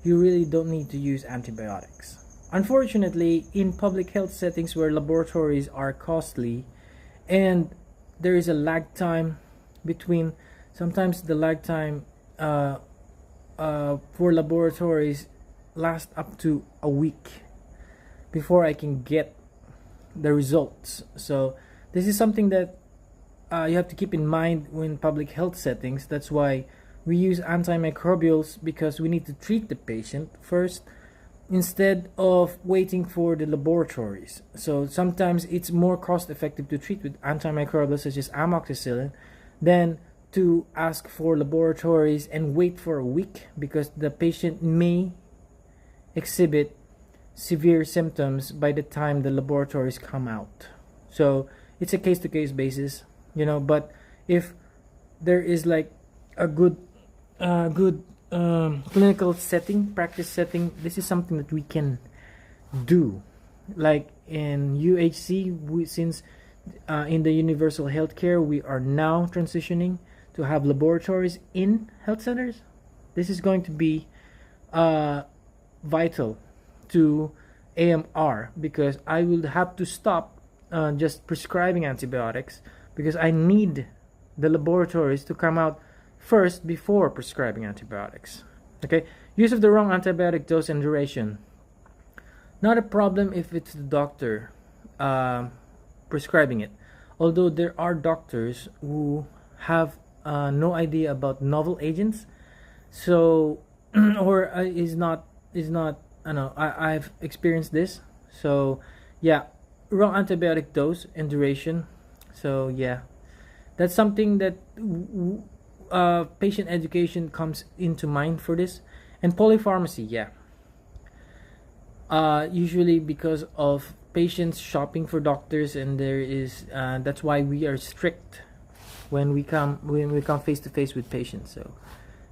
you really don't need to use antibiotics. Unfortunately, in public health settings where laboratories are costly and there is a lag time between, sometimes the lag time for laboratories last up to a week before I can get the results. So this is something that you have to keep in mind when public health settings. That's why we use antimicrobials, because we need to treat the patient first instead of waiting for the laboratories. So sometimes it's more cost effective to treat with antimicrobials such as amoxicillin than to ask for laboratories and wait for a week, because the patient may exhibit severe symptoms by the time the laboratories come out. So it's a case-to-case basis, you know. But if there is like a good clinical setting, practice setting, this is something that we can do. Like in UHC, since in the universal healthcare, we are now transitioning to have laboratories in health centers. This is going to be vital to AMR, because I will have to stop just prescribing antibiotics, because I need the laboratories to come out first before prescribing antibiotics. Okay, use of the wrong antibiotic dose and duration. Not a problem if it's the doctor prescribing it, although there are doctors who have no idea about novel agents, so or is not I know I've experienced this. So yeah, wrong antibiotic dose and duration. So yeah, that's something that patient education comes into mind for this. And polypharmacy, yeah, usually because of patients shopping for doctors, and there is that's why we are strict when we come face to face with patients. So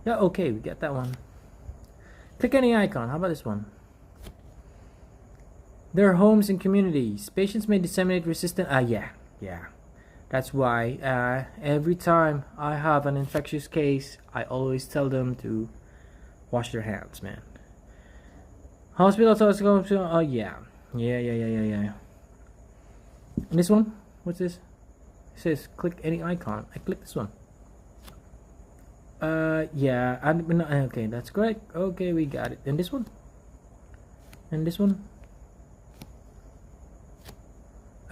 yeah, okay, we get that one. Click any icon. How about this one? Their homes and communities. Patients may disseminate resistant. Yeah. That's why every time I have an infectious case, I always tell them to wash their hands, man. Hospital telescope. Oh yeah. And this one? What's this? It says click any icon. I click this one. Yeah. Okay, that's correct. Okay, we got it. And this one? And this one?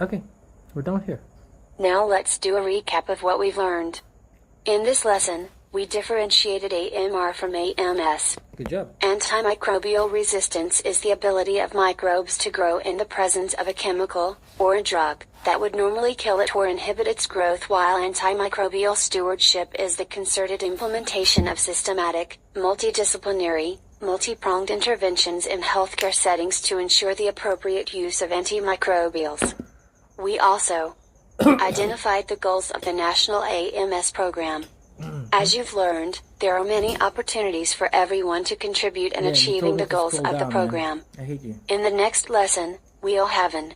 Okay, we're done here. Now let's do a recap of what we've learned. In this lesson, we differentiated AMR from AMS. Good job. Antimicrobial resistance is the ability of microbes to grow in the presence of a chemical, or a drug, that would normally kill it or inhibit its growth, while antimicrobial stewardship is the concerted implementation of systematic, multidisciplinary, multi-pronged interventions in healthcare settings to ensure the appropriate use of antimicrobials. We also identified the goals of the National AMS program. As you've learned, there are many opportunities for everyone to contribute in achieving the goals of the program. Man. I hate you. In the next lesson, we'll have an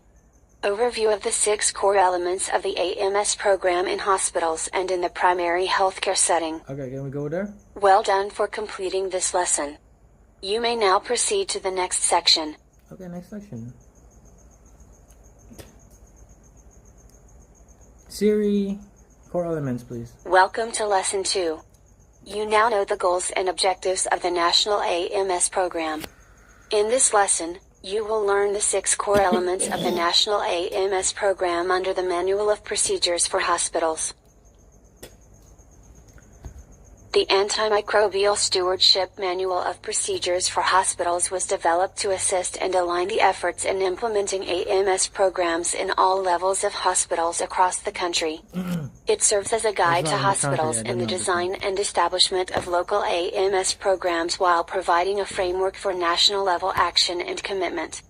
overview of the 6 core elements of the AMS program in hospitals and in the primary healthcare setting. Okay, can we go there? Well done for completing this lesson. You may now proceed to the next section. Okay, next section. Siri, core elements, please. Welcome to Lesson 2. You now know the goals and objectives of the National AMS program. In this lesson, you will learn the 6 core elements of the National AMS program under the Manual of Procedures for Hospitals. The Antimicrobial Stewardship Manual of Procedures for Hospitals was developed to assist and align the efforts in implementing AMS programs in all levels of hospitals across the country. It serves as a guide to hospitals in the design and establishment of local AMS programs while providing a framework for national-level action and commitment.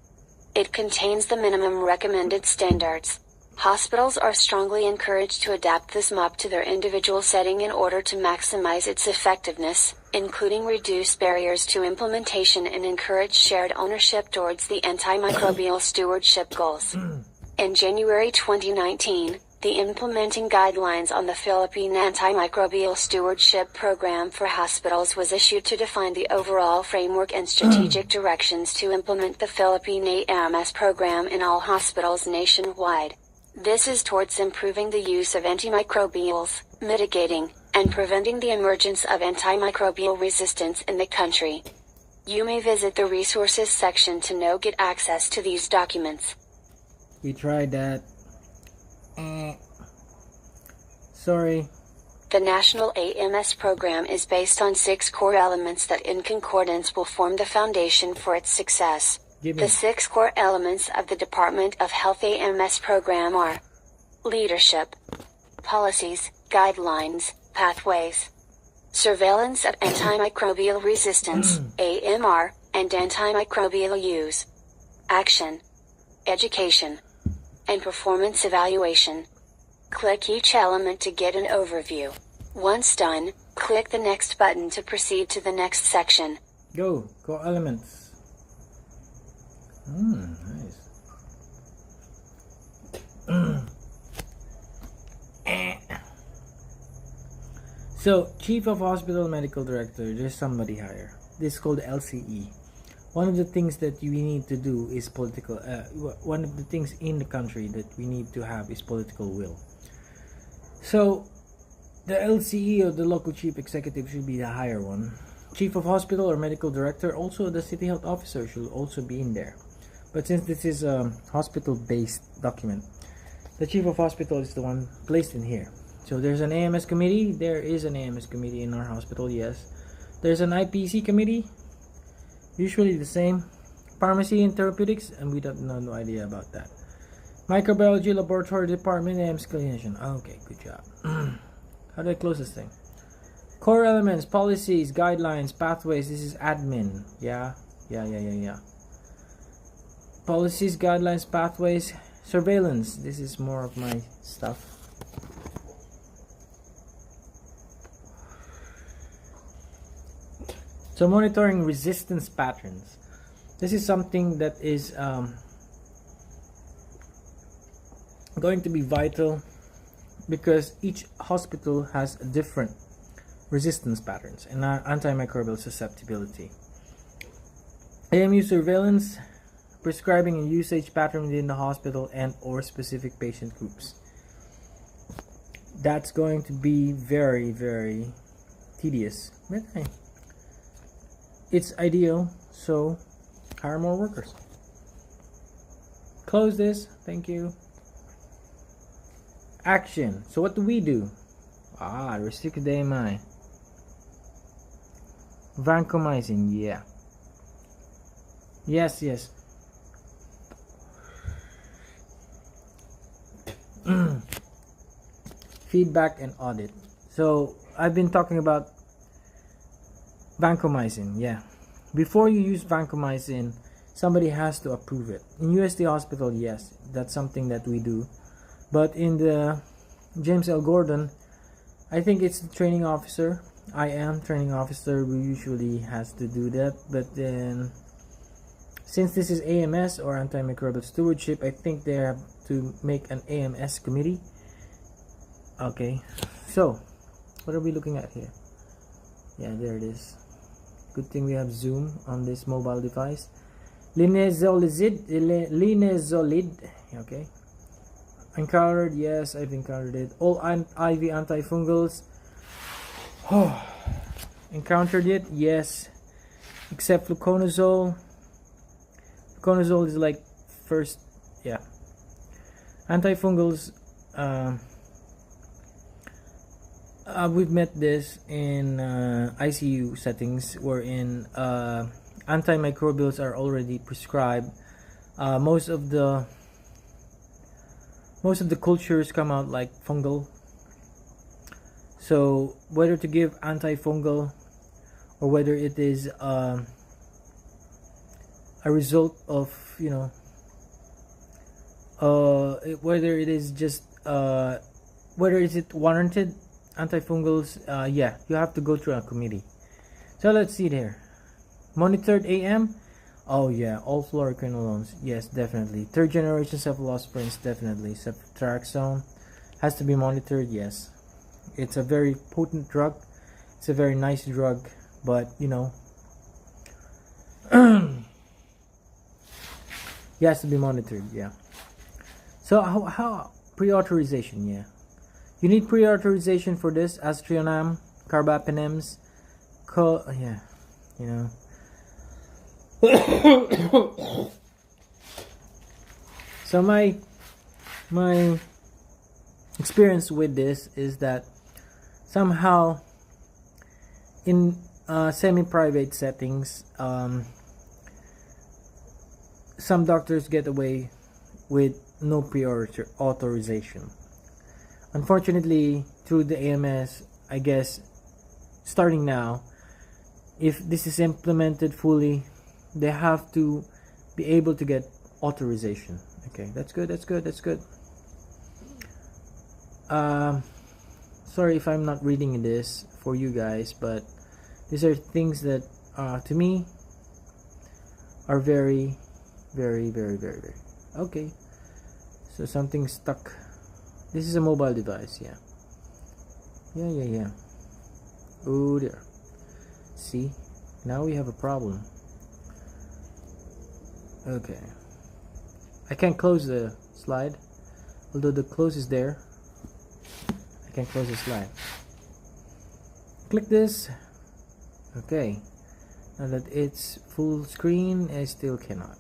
It contains the minimum recommended standards. Hospitals are strongly encouraged to adapt this MOP to their individual setting in order to maximize its effectiveness, including reduce barriers to implementation and encourage shared ownership towards the antimicrobial stewardship goals. In January 2019, the implementing guidelines on the Philippine Antimicrobial Stewardship Program for Hospitals was issued to define the overall framework and strategic directions to implement the Philippine AMS program in all hospitals nationwide. This is towards improving the use of antimicrobials, mitigating, and preventing the emergence of antimicrobial resistance in the country. You may visit the resources section to get access to these documents. We tried that. Sorry. The National AMS program is based on 6 core elements that in concordance will form the foundation for its success. The 6 core elements of the Department of Health AMS program are leadership, policies, guidelines, pathways, surveillance of antimicrobial resistance, AMR, and antimicrobial use, action, education, and performance evaluation. Click each element to get an overview. Once done, click the next button to proceed to the next section. Go, core elements. Nice. So, Chief of Hospital Medical Director, there's somebody higher. This is called LCE. One of the things that we need to do is political, one of the things in the country that we need to have is political will. So, the LCE or the local chief executive should be the higher one. Chief of Hospital or Medical Director, also the City Health Officer should also be in there. But since this is a hospital-based document, the Chief of Hospital is the one placed in here. So there's an AMS committee. There is an AMS committee in our hospital, yes. There's an IPC committee, usually the same. Pharmacy and Therapeutics, and we don't know, no idea about that. Microbiology Laboratory Department, AMS clinician. Okay, good job. How do I close this thing? Core elements, policies, guidelines, pathways. This is admin. Yeah. Policies, guidelines, pathways, surveillance. This is more of my stuff. So monitoring resistance patterns. This is something that is going to be vital because each hospital has different resistance patterns and antimicrobial susceptibility. AMU surveillance, prescribing and usage pattern within the hospital and or specific patient groups. That's going to be very, very tedious. But hey, it's ideal, so hire more workers. Close this. Thank you. Action. So what do we do? Restricted AMI. Vancomycin, yeah. Yes. Feedback and audit. So I've been talking about vancomycin. Yeah, before you use vancomycin, somebody has to approve it. In UST Hospital, yes, that's something that we do. But in the James L. Gordon, I think it's the training officer. I am training officer who usually has to do that. But then, since this is AMS or Antimicrobial Stewardship, I think they have to make an AMS committee. Okay, so what are we looking at here? Yeah, there it is. Good thing we have Zoom on this mobile device. Linezolid. Okay. Encountered, yes, I've encountered it. All IV antifungals. Oh, encountered it, yes. Except fluconazole. Fluconazole is like first, yeah. Antifungals, we've met this in ICU settings wherein antimicrobials are already prescribed. Most of the cultures come out like fungal. So whether to give antifungal or whether it is a result of, you know, whether it is just whether is it warranted antifungals, yeah, you have to go through a committee. So let's see there. Monitored AM. Oh yeah, all fluoroquinolones, yes, definitely. Third generation cephalosporins, definitely. Ceftriaxone has to be monitored, yes. It's a very potent drug. It's a very nice drug, but you know, it has to be monitored, yeah. So how pre-authorization, yeah. You need pre-authorization for this, aztreonam, carbapenems, yeah, you know. So my experience with this is that somehow in semi-private settings, some doctors get away with no pre-authorization. Unfortunately, through the AMS, I guess, starting now, if this is implemented fully, they have to be able to get authorization. Okay, that's good. Sorry if I'm not reading this for you guys, but these are things that to me are very okay. So something stuck. This is a mobile device, yeah. Oh dear. See, now we have a problem. Okay, I can't close the slide, although the close is there. I can't close the slide. Click this. Okay, now that it's full screen, I still cannot.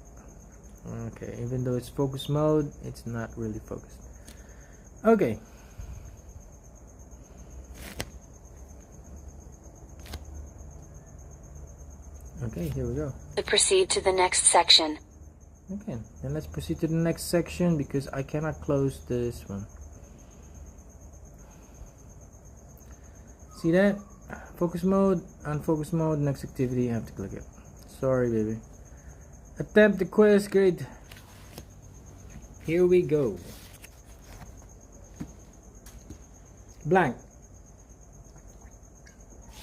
Okay, even though it's focus mode, it's not really focused. Okay. Okay, here we go. To proceed to the next section. Okay, then let's proceed to the next section because I cannot close this one. See that? Focus mode, unfocus mode, next activity, I have to click it. Sorry, baby. Attempt the quiz, great. Here we go. Blank.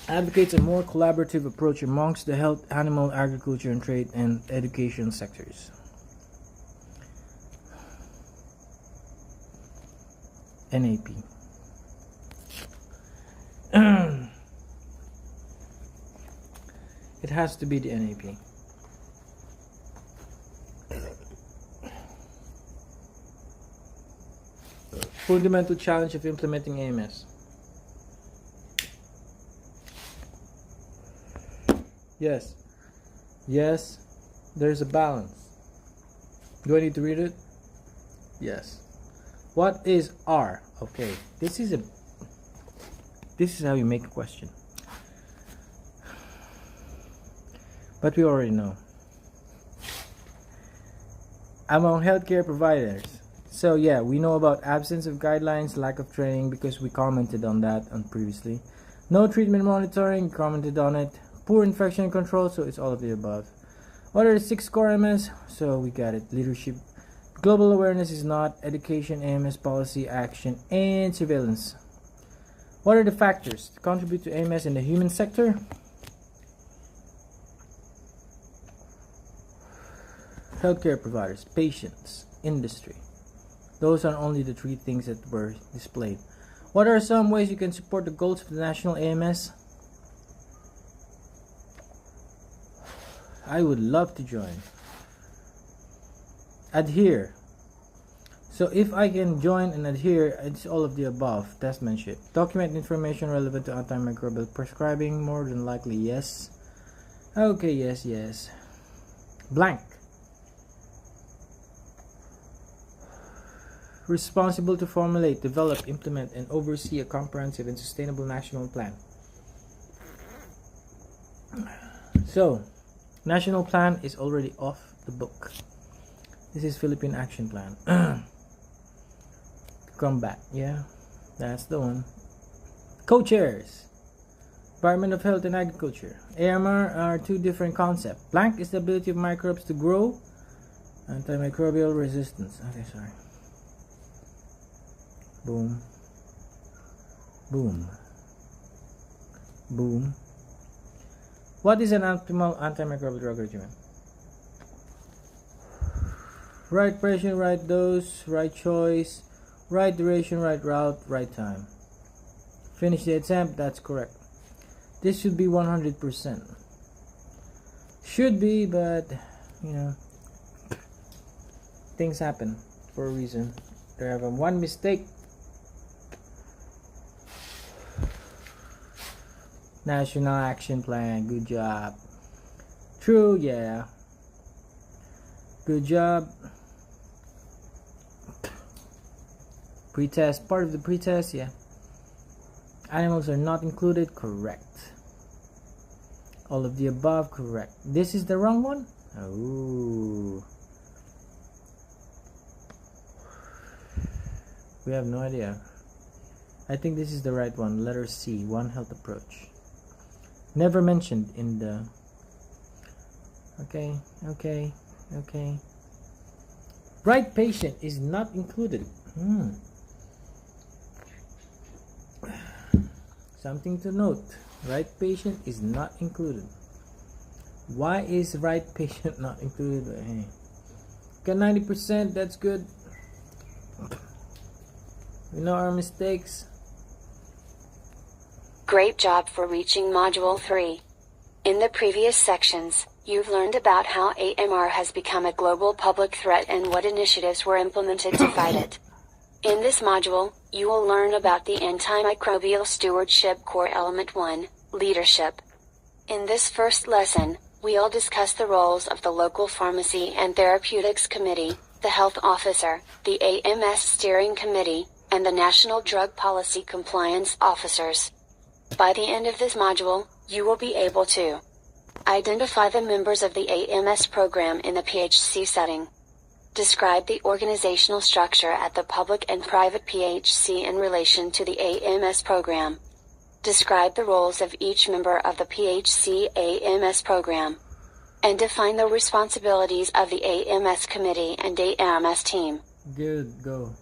Advocates a more collaborative approach amongst the health, animal, agriculture, and trade and education sectors. NAP. It has to be the NAP. Fundamental challenge of implementing AMS. Yes, there's a balance. Do I need to read it? Yes. What is R? Okay, this is how you make a question. But we already know. Among healthcare providers. So yeah, we know about absence of guidelines, lack of training, because we commented on that previously. No treatment monitoring, commented on it. Poor infection control, so it's all of the above. What are the 6 core MS? So we got it. Leadership. Global awareness is not. Education, AMS policy, action, and surveillance. What are the factors to contribute to AMS in the human sector? Healthcare providers, patients, industry. Those are only the 3 things that were displayed. What are some ways you can support the goals of the national AMS? I would love to join. Adhere So if I can join and adhere, it's all of the above. Testmanship. Document information relevant to antimicrobial prescribing. More than likely, yes. Okay, yes, yes. Blank. Responsible to formulate, develop, implement, and oversee a comprehensive and sustainable national plan. So, national plan is already off the book. This is Philippine Action Plan. Combat, yeah, that's the one. Co-chairs. Department of Health and Agriculture. AMR are two different concepts. Blank is the ability of microbes to grow. Antimicrobial resistance. Okay, sorry. Boom. Boom. Boom. What is an optimal antimicrobial drug regimen? Right patient, right dose, right choice, right duration, right route, right time. Finish the attempt, that's correct. This should be 100%. Should be, but, you know, things happen for a reason. There have one mistake. National Action Plan, good job. True, yeah. Good job. Pretest, part of the pretest, yeah. Animals are not included, correct. All of the above, correct. This is the wrong one? Oh. We have no idea. I think this is the right one. Letter C, One Health approach. Never mentioned in the... Okay. Right patient is not included. Something to note. Right patient is not included. Why is right patient not included? Hey. Got 90%, that's good. We know our mistakes. Great job for reaching Module 3. In the previous sections, you've learned about how AMR has become a global public threat and what initiatives were implemented to fight it. In this module, you will learn about the Antimicrobial Stewardship Core Element 1, Leadership. In this first lesson, we'll discuss the roles of the local pharmacy and therapeutics committee, the health officer, the AMS steering committee, and the National Drug Policy Compliance officers. By the end of this module, you will be able to identify the members of the AMS program in the PHC setting. Describe the organizational structure at the public and private PHC in relation to the AMS program. Describe the roles of each member of the PHC AMS program. And define the responsibilities of the AMS committee and AMS team. Good, go.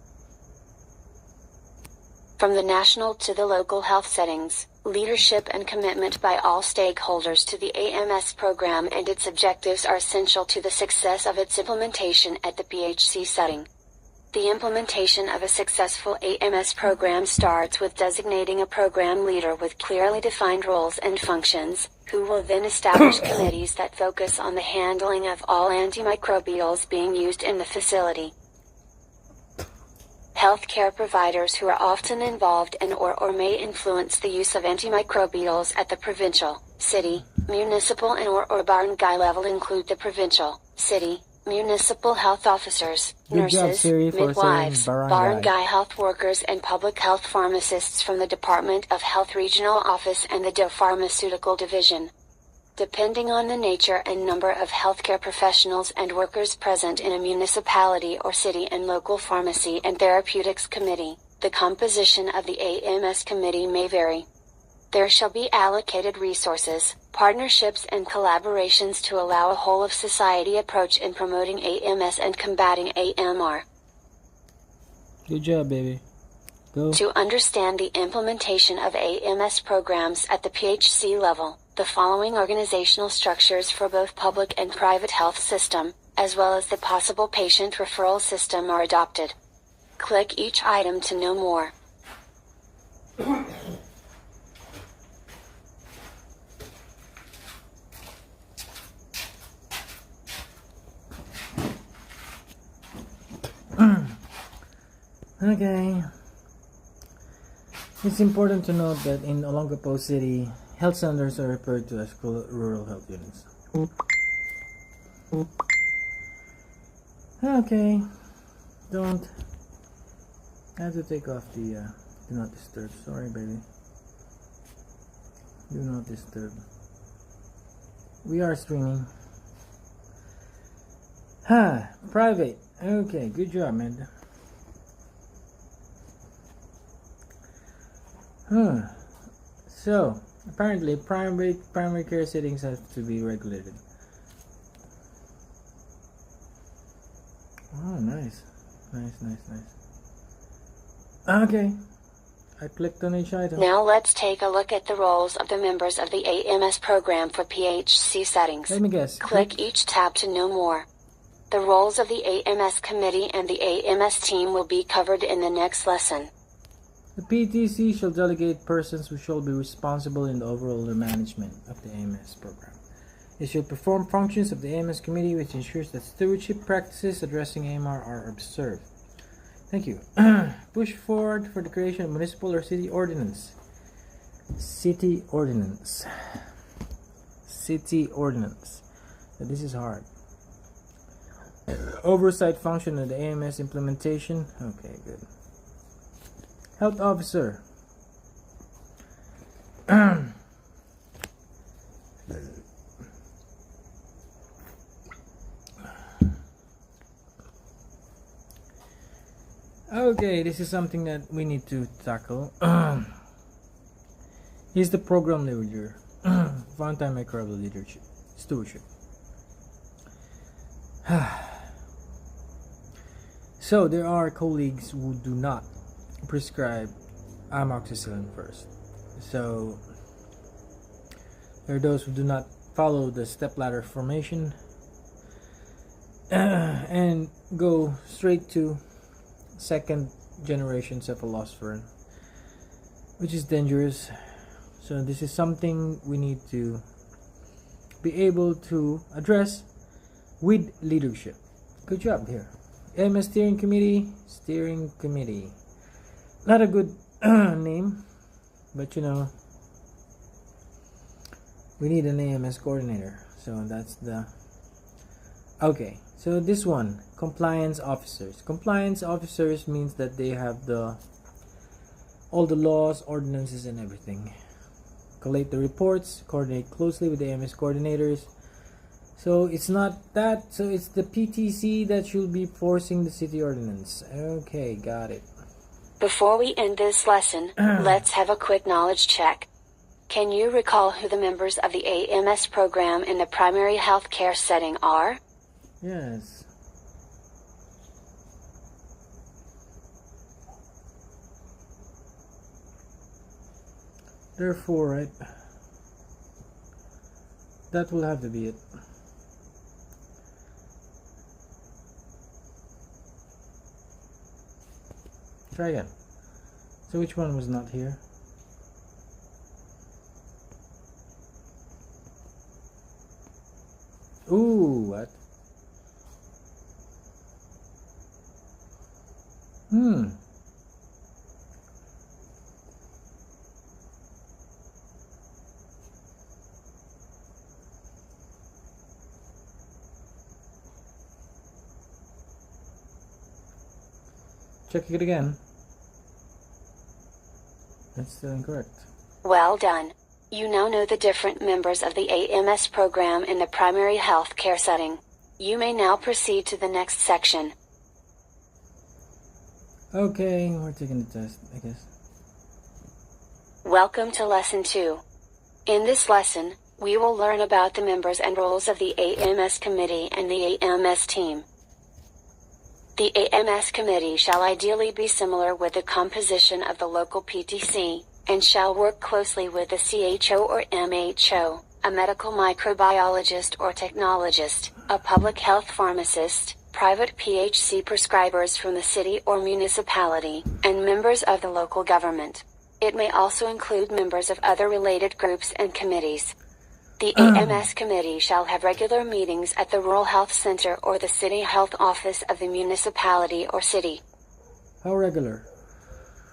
From the national to the local health settings, leadership and commitment by all stakeholders to the AMS program and its objectives are essential to the success of its implementation at the PHC setting. The implementation of a successful AMS program starts with designating a program leader with clearly defined roles and functions, who will then establish committees that focus on the handling of all antimicrobials being used in the facility. Healthcare providers who are often involved in or may influence the use of antimicrobials at the provincial, city, municipal and or barangay level include the provincial, city, municipal health officers, nurses, midwives, barangay health workers and public health pharmacists from the Department of Health Regional Office and the DOH Pharmaceutical Division. Depending on the nature and number of healthcare professionals and workers present in a municipality or city and local pharmacy and therapeutics committee, the composition of the AMS committee may vary. There shall be allocated resources, partnerships and collaborations to allow a whole-of-society approach in promoting AMS and combating AMR. Good job, baby. Go. To understand the implementation of AMS programs at the PHC level, the following organizational structures for both public and private health system, as well as the possible patient referral system are adopted. Click each item to know more. Okay. It's important to note that in Olongapo City, health centers are referred to as rural health units. Okay. Don't. I have to take off the do not disturb. Sorry, baby. Do not disturb. We are streaming. Private. Okay, good job, man. So, apparently, primary care settings have to be regulated. Oh, nice. Nice. Okay. I clicked on each item. Now let's take a look at the roles of the members of the AMS program for PHC settings. Let me guess. Click each tab to know more. The roles of the AMS committee and the AMS team will be covered in the next lesson. The PTC shall delegate persons who shall be responsible in the overall management of the AMS program. It shall perform functions of the AMS committee, which ensures that stewardship practices addressing AMR are observed. Thank you. Push forward for the creation of municipal or city ordinance. City ordinance. So this is hard. Oversight function of the AMS implementation. Okay, good. Health officer. Okay, this is something that we need to tackle. He's the program leader for antimicrobial stewardship. So there are colleagues who do not prescribe amoxicillin first. So there are those who do not follow the stepladder formation and go straight to second generation cephalosporin, which is dangerous. So this is something we need to be able to address with leadership. Good job here. AMS steering committee. Not a good name, but you know, we need an AMS coordinator. So that's the okay. So this one, compliance officers. Compliance officers means that they have all the laws, ordinances, and everything. Collate the reports, coordinate closely with the AMS coordinators. So it's not that. So it's the PTC that should be forcing the city ordinance. Okay, got it. Before we end this lesson, let's have a quick knowledge check. Can you recall who the members of the AMS program in the primary health care setting are? Yes. Therefore, right? That will have to be it. Try again. So which one was not here? Ooh, what? Check it again. That's still incorrect. Well done. You now know the different members of the AMS program in the primary health care setting. You may now proceed to the next section. Okay, we're taking the test, I guess. Welcome to Lesson 2. In this lesson, we will learn about the members and roles of the AMS committee and the AMS team. The AMS committee shall ideally be similar with the composition of the local PTC, and shall work closely with the CHO or MHO, a medical microbiologist or technologist, a public health pharmacist, private PHC prescribers from the city or municipality, and members of the local government. It may also include members of other related groups and committees. The AMS committee shall have regular meetings at the Rural Health Center or the City Health Office of the municipality or city. How regular?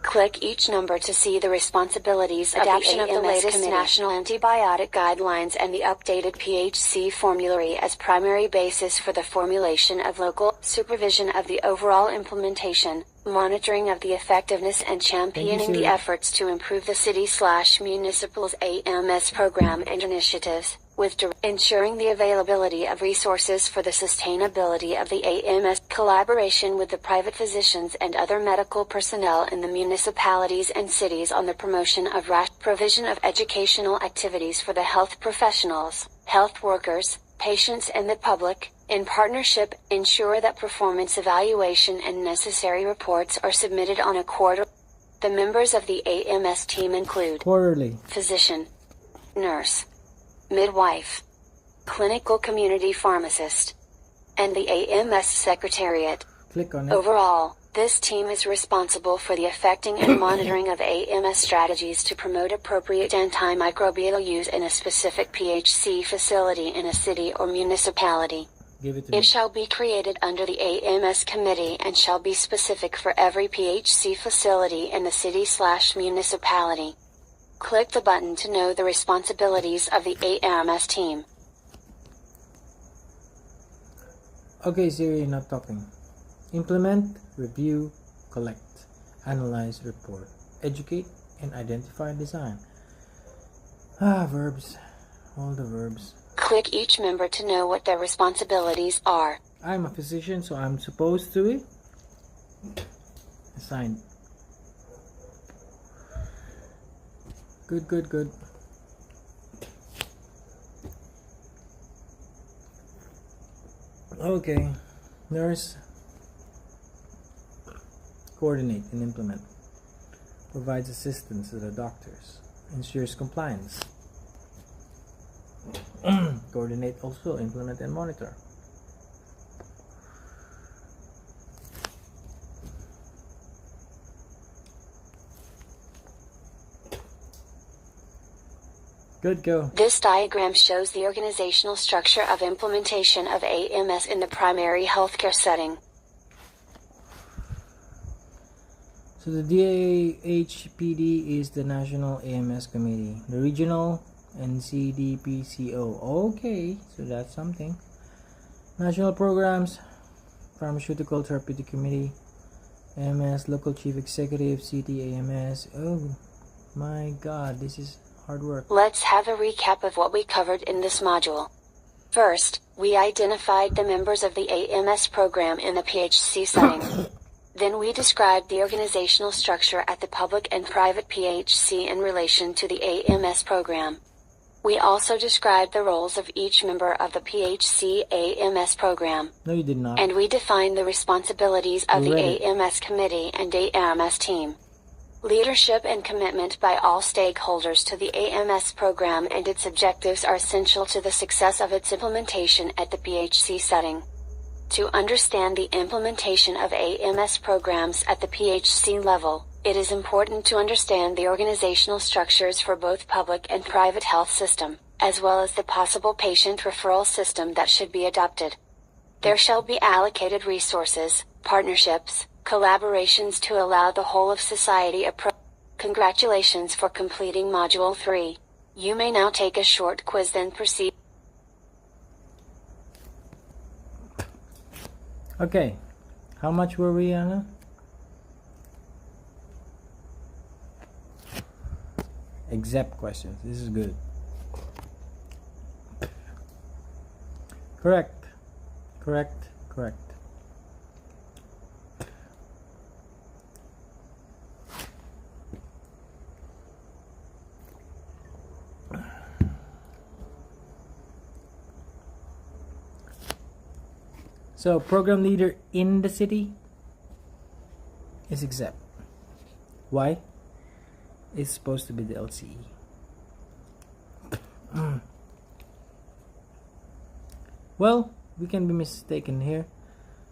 Click each number to see the responsibilities adoption of the latest national antibiotic guidelines and the updated PHC formulary as primary basis for the formulation of local supervision of the overall implementation, monitoring of the effectiveness and championing the efforts to improve the city/municipal's AMS program and initiatives, with ensuring the availability of resources for the sustainability of the AMS, collaboration with the private physicians and other medical personnel in the municipalities and cities on the promotion of provision of educational activities for the health professionals, health workers, patients and the public, in partnership, ensure that performance evaluation and necessary reports are submitted on a quarter. The members of the AMS team include quarterly physician, nurse, midwife, clinical community pharmacist, and the AMS secretariat. Click on it. Overall, this team is responsible for the effecting and monitoring of AMS strategies to promote appropriate antimicrobial use in a specific PHC facility in a city or municipality. Give it to me. It shall be created under the AMS committee and shall be specific for every PHC facility in the city/municipality. Click the button to know the responsibilities of the AMS team. Okay, Siri, not talking. Implement, review, collect, analyze, report, educate, and identify design. Verbs. All the verbs. Click each member to know what their responsibilities are. I'm a physician, so I'm supposed to be assigned. Good. Okay. Nurse. Coordinate and implement. Provides assistance to the doctors. Ensures compliance. Coordinate also, implement and monitor. Good, go. This diagram shows the organizational structure of implementation of AMS in the primary healthcare setting. So the DOH PD is the National AMS Committee. The regional NCDPCO. Okay, so that's something. National Programs, Pharmaceutical Therapeutic Committee, AMS, Local Chief Executive, CTAMS. Oh my god, this is hard work. Let's have a recap of what we covered in this module. First, we identified the members of the AMS program in the PHC setting. Then we described the organizational structure at the public and private PHC in relation to the AMS program. We also described the roles of each member of the PHC AMS program. No, you did not. And we defined the responsibilities of the AMS committee and AMS team. Leadership and commitment by all stakeholders to the AMS program and its objectives are essential to the success of its implementation at the PHC setting. To understand the implementation of AMS programs at the PHC level, it is important to understand the organizational structures for both public and private health system, as well as the possible patient referral system that should be adopted. There shall be allocated resources, partnerships, collaborations to allow the whole of society approach. Congratulations for completing Module 3. You may now take a short quiz then proceed. Okay, how much were we, Anna? Except questions. This is good. Correct. So, program leader in the city is exempt. Why? It's supposed to be the LCE. Well, we can be mistaken here.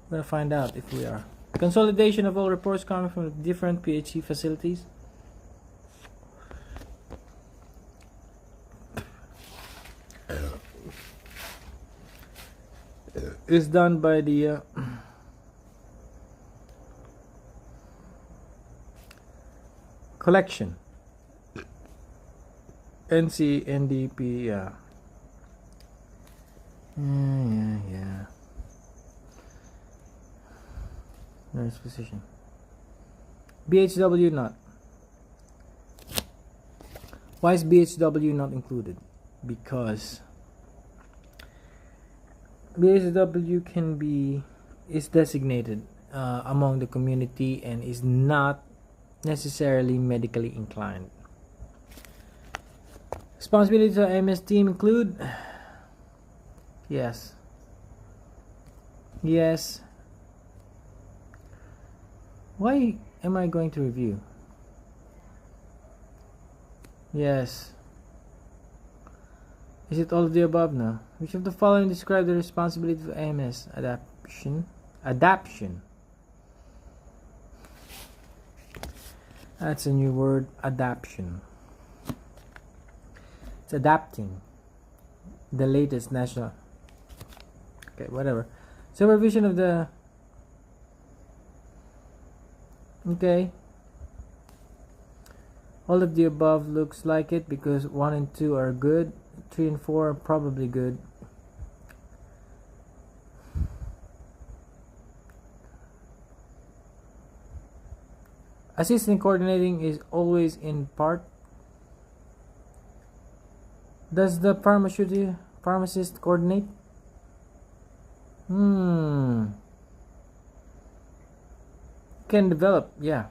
We're gonna find out if we are. Consolidation of all reports coming from different PHC facilities. Is done by the Collection. NDP, yeah. Yeah. Nurse physician. BHW not. Why is BHW not included? Because BHW is designated among the community and is not necessarily medically inclined. Responsibilities of MS team include yes. Why am I going to review? Yes. Is it all of the above now? Which of the following describe the responsibility of AMS? Adaption. That's a new word. Adaption. It's adapting the latest national. Okay, whatever. Supervision of the. Okay. All of the above looks like it because 1 and 2 are good. 3 and 4 are probably good. Assistant coordinating is always in part. Does the pharmacist coordinate? Can develop, yeah.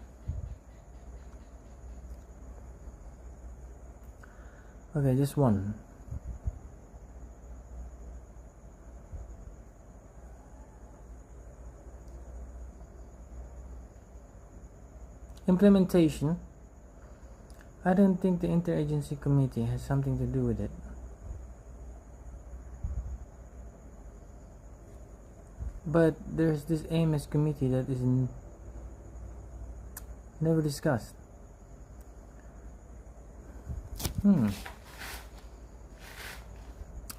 Okay, just one. Implementation. I don't think the interagency committee has something to do with it. But there's this AMS committee that is never discussed.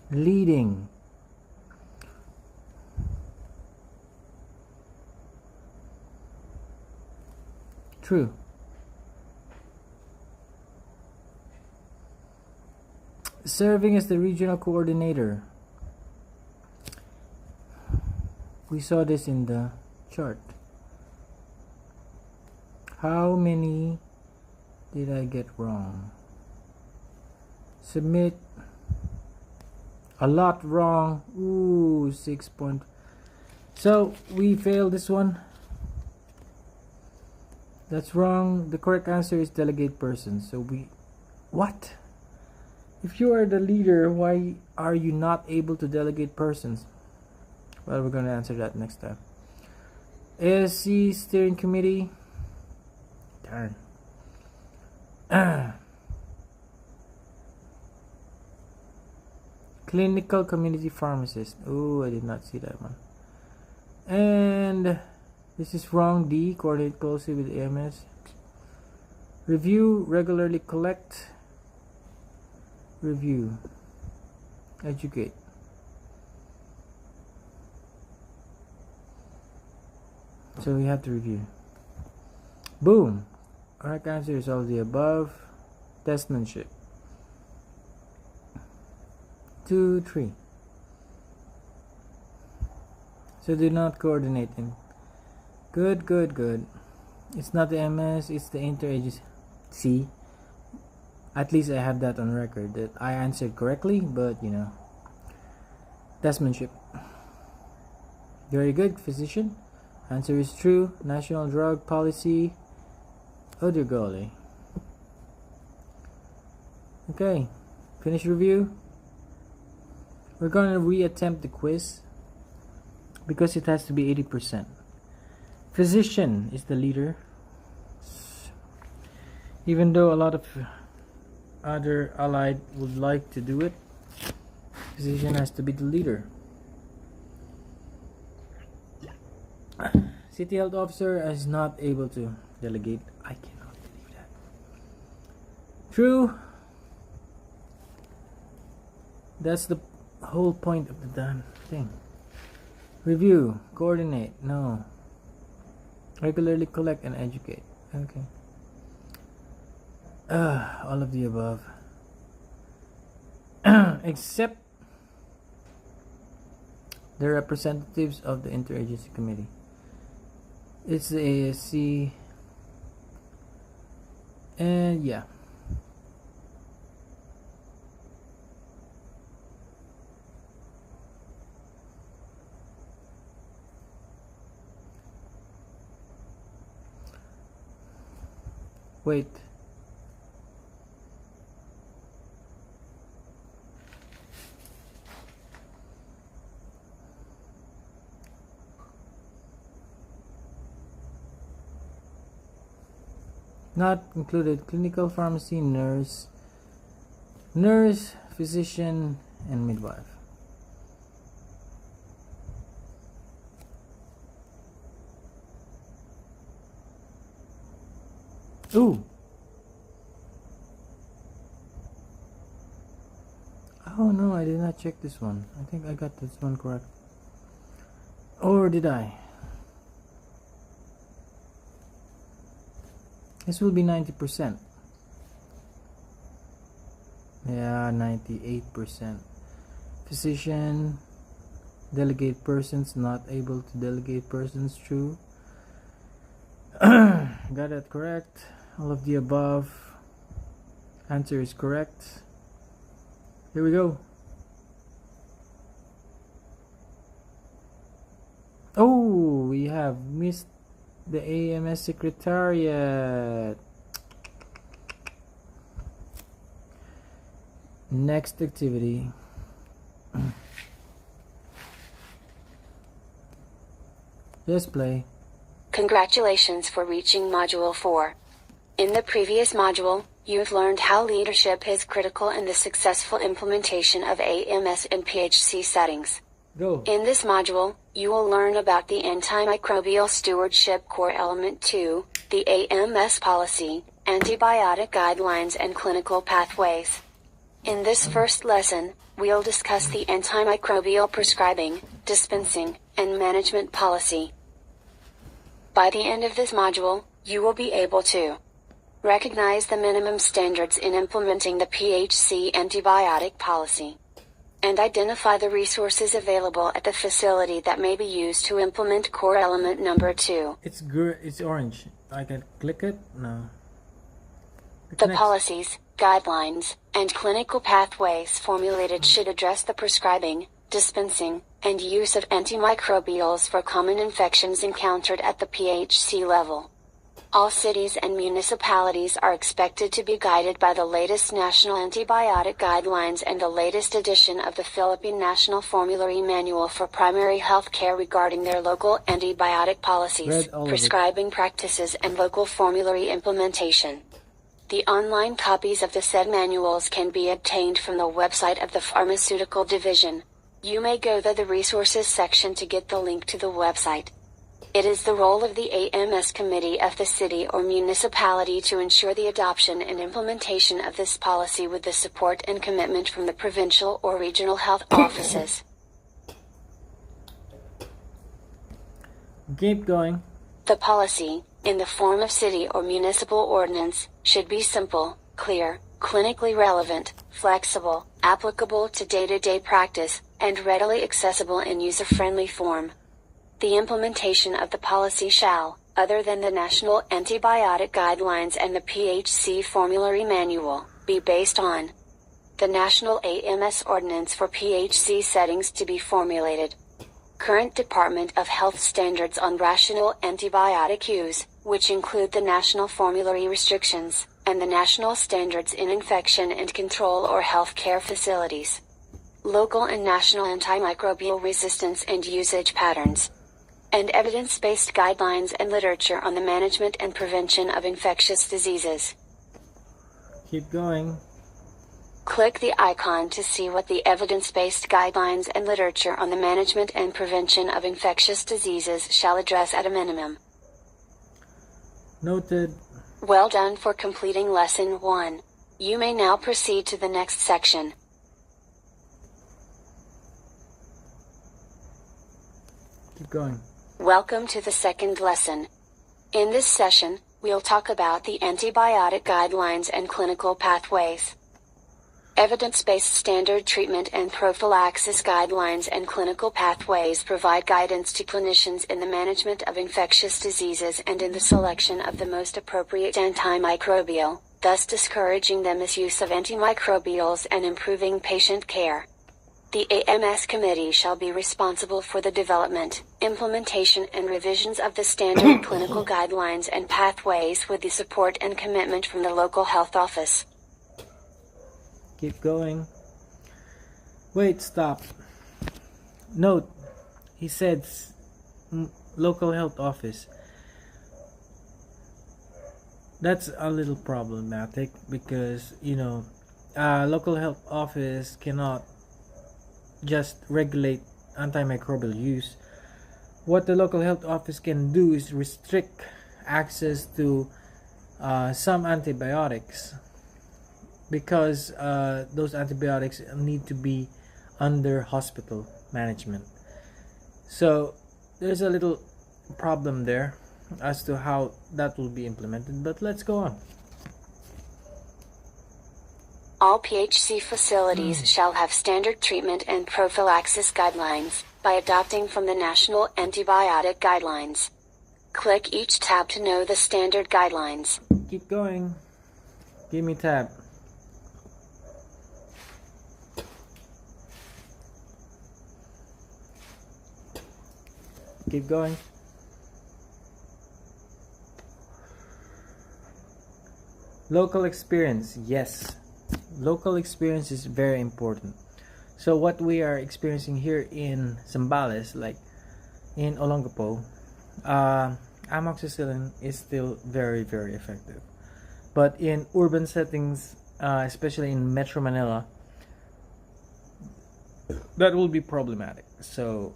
Leading. True. Serving as the regional coordinator. We saw this in the chart. How many did I get wrong? Submit. A lot wrong. Ooh, 6 point. So we failed this one. That's wrong. The correct answer is delegate person. So what? If you are the leader, why are you not able to delegate persons? Well, we're going to answer that next time. ASC steering committee. Darn. Clinical community pharmacist. Oh, I did not see that one. And this is wrong. D. Coordinate closely with AMS. Review. Regularly collect. Review. Educate. So we have to review. Boom. Correct answer is all of the above. Testmanship. 2, 3. So do not coordinate in. Good. It's not the MS, it's the interagency. See? At least I have that on record that I answered correctly, but Testmanship. Very good, physician. Answer is true. National drug policy. Oh dear golly. Okay. Finish review. We're going to reattempt the quiz because it has to be 80%. Physician is the leader. Even though a lot of other allied would like to do it, physician has to be the leader. City health officer is not able to delegate. I cannot believe that. True. That's the whole point of the damn thing. Review, coordinate, no. Regularly collect and educate. Okay. All of the above. Except the representatives of the Interagency Committee. It's the ASC. And yeah. Wait. Not included clinical pharmacy, nurse, physician, and midwife. Ooh. Oh no, I did not check this one. I think I got this one correct. Or did I? This will be 90%. Yeah, 98%. Physician, delegate persons, not able to delegate persons, true. Got that correct. All of the above. Answer is correct. Here we go. Oh, we have missed the AMS Secretariat. Next activity. Just play. Congratulations for reaching Module 4. In the previous module, you've learned how leadership is critical in the successful implementation of AMS in PHC settings. Go. In this module, you will learn about the Antimicrobial Stewardship Core Element 2, the AMS Policy, antibiotic guidelines and clinical pathways. In this first lesson, we'll discuss the antimicrobial prescribing, dispensing, and management policy. By the end of this module, you will be able to recognize the minimum standards in implementing the PHC antibiotic policy, and identify the resources available at the facility that may be used to implement core element number 2. It's orange. I can click it? No. The policies, guidelines, and clinical pathways formulated should address the prescribing, dispensing, and use of antimicrobials for common infections encountered at the PHC level. All cities and municipalities are expected to be guided by the latest national antibiotic guidelines and the latest edition of the Philippine National Formulary Manual for Primary Health Care regarding their local antibiotic policies, prescribing practices, and local formulary implementation. The online copies of the said manuals can be obtained from the website of the Pharmaceutical Division. You may go to the Resources section to get the link to the website. It is the role of the AMS Committee of the city or municipality to ensure the adoption and implementation of this policy with the support and commitment from the provincial or regional health offices. Keep going. The policy, in the form of city or municipal ordinance, should be simple, clear, clinically relevant, flexible, applicable to day-to-day practice, and readily accessible in user-friendly form. The implementation of the policy shall, other than the National Antibiotic Guidelines and the PHC Formulary Manual, be based on the National AMS Ordinance for PHC settings to be formulated, current Department of Health standards on rational antibiotic use, which include the National Formulary Restrictions, and the National Standards in Infection and Control or Health Care Facilities, local and national antimicrobial resistance and usage patterns, and evidence-based guidelines and literature on the management and prevention of infectious diseases. Keep going. Click the icon to see what the evidence-based guidelines and literature on the management and prevention of infectious diseases shall address at a minimum. Noted. Well done for completing Lesson 1. You may now proceed to the next section. Keep going. Welcome to the second lesson. In this session, we'll talk about the antibiotic guidelines and clinical pathways. Evidence-based standard treatment and prophylaxis guidelines and clinical pathways provide guidance to clinicians in the management of infectious diseases and in the selection of the most appropriate antimicrobial, thus discouraging the misuse of antimicrobials and improving patient care. The AMS Committee shall be responsible for the development, implementation and revisions of the standard clinical guidelines and pathways with the support and commitment from the local health office. Keep going. Wait, stop. Note, he said local health office. That's a little problematic because, local health office cannot just regulate antimicrobial use. What the local health office can do is restrict access to some antibiotics, because those antibiotics need to be under hospital management. So there's a little problem there as to how that will be implemented, but let's go on. All PHC facilities shall have standard treatment and prophylaxis guidelines by adopting from the National Antibiotic Guidelines. Click each tab to know the standard guidelines. Keep going. Give me tab. Keep going. Local experience. Yes, local experience is very important. So what we are experiencing here in Zambales, like in Olongapo, amoxicillin is still very, very effective. But in urban settings, especially in Metro Manila, that will be problematic. So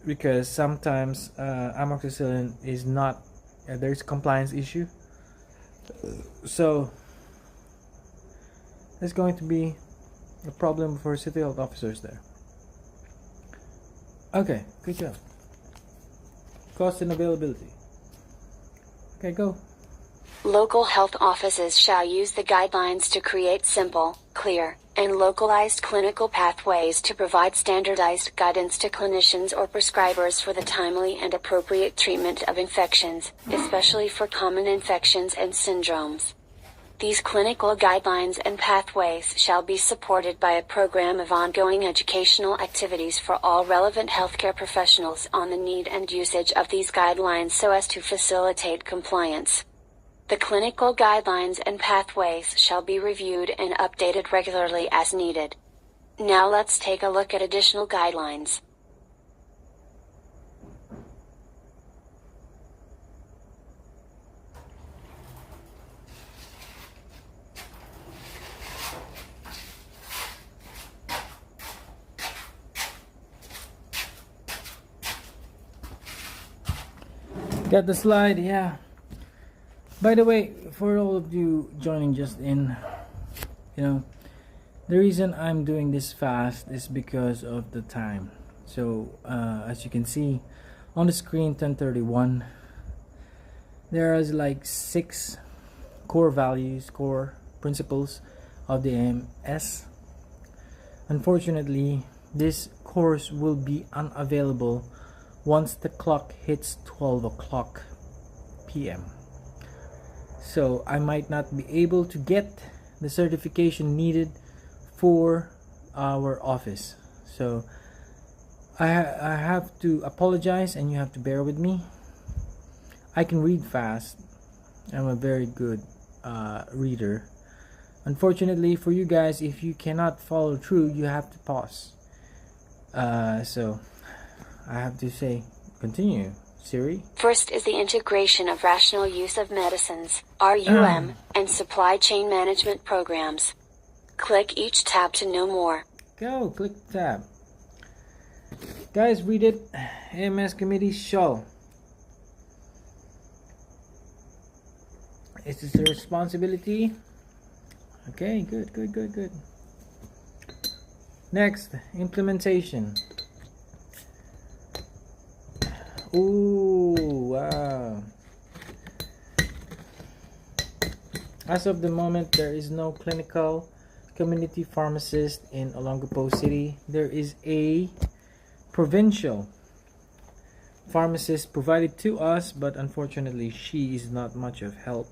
because sometimes amoxicillin is not, there's compliance issue, so there's going to be a problem for city health officers there. Okay, good job. Cost and availability. Okay, go. Local health offices shall use the guidelines to create simple, clear, and localized clinical pathways to provide standardized guidance to clinicians or prescribers for the timely and appropriate treatment of infections, especially for common infections and syndromes. These clinical guidelines and pathways shall be supported by a program of ongoing educational activities for all relevant healthcare professionals on the need and usage of these guidelines so as to facilitate compliance. The clinical guidelines and pathways shall be reviewed and updated regularly as needed. Now let's take a look at additional guidelines. Got the slide, yeah. By the way, for all of you joining just in, the reason I'm doing this fast is because of the time. So as you can see on the screen, 10:31, there is like 6 core values, core principles of the AMS. Unfortunately, this course will be unavailable once the clock hits 12 o'clock p.m. So I might not be able to get the certification needed for our office. So I have to apologize, and you have to bear with me. I can read fast. I'm a very good reader. Unfortunately for you guys, if you cannot follow through, you have to pause. So I have to say, continue. Siri? First is the integration of rational use of medicines, RUM, and supply chain management programs. Click each tab to know more. Go, click tab. Guys, read it. AMS Committee shall. Is this a responsibility? Okay, good. Next, implementation. Ooh, wow. As of the moment, there is no clinical community pharmacist in Olongapo City. There is a provincial pharmacist provided to us, but unfortunately she is not much of help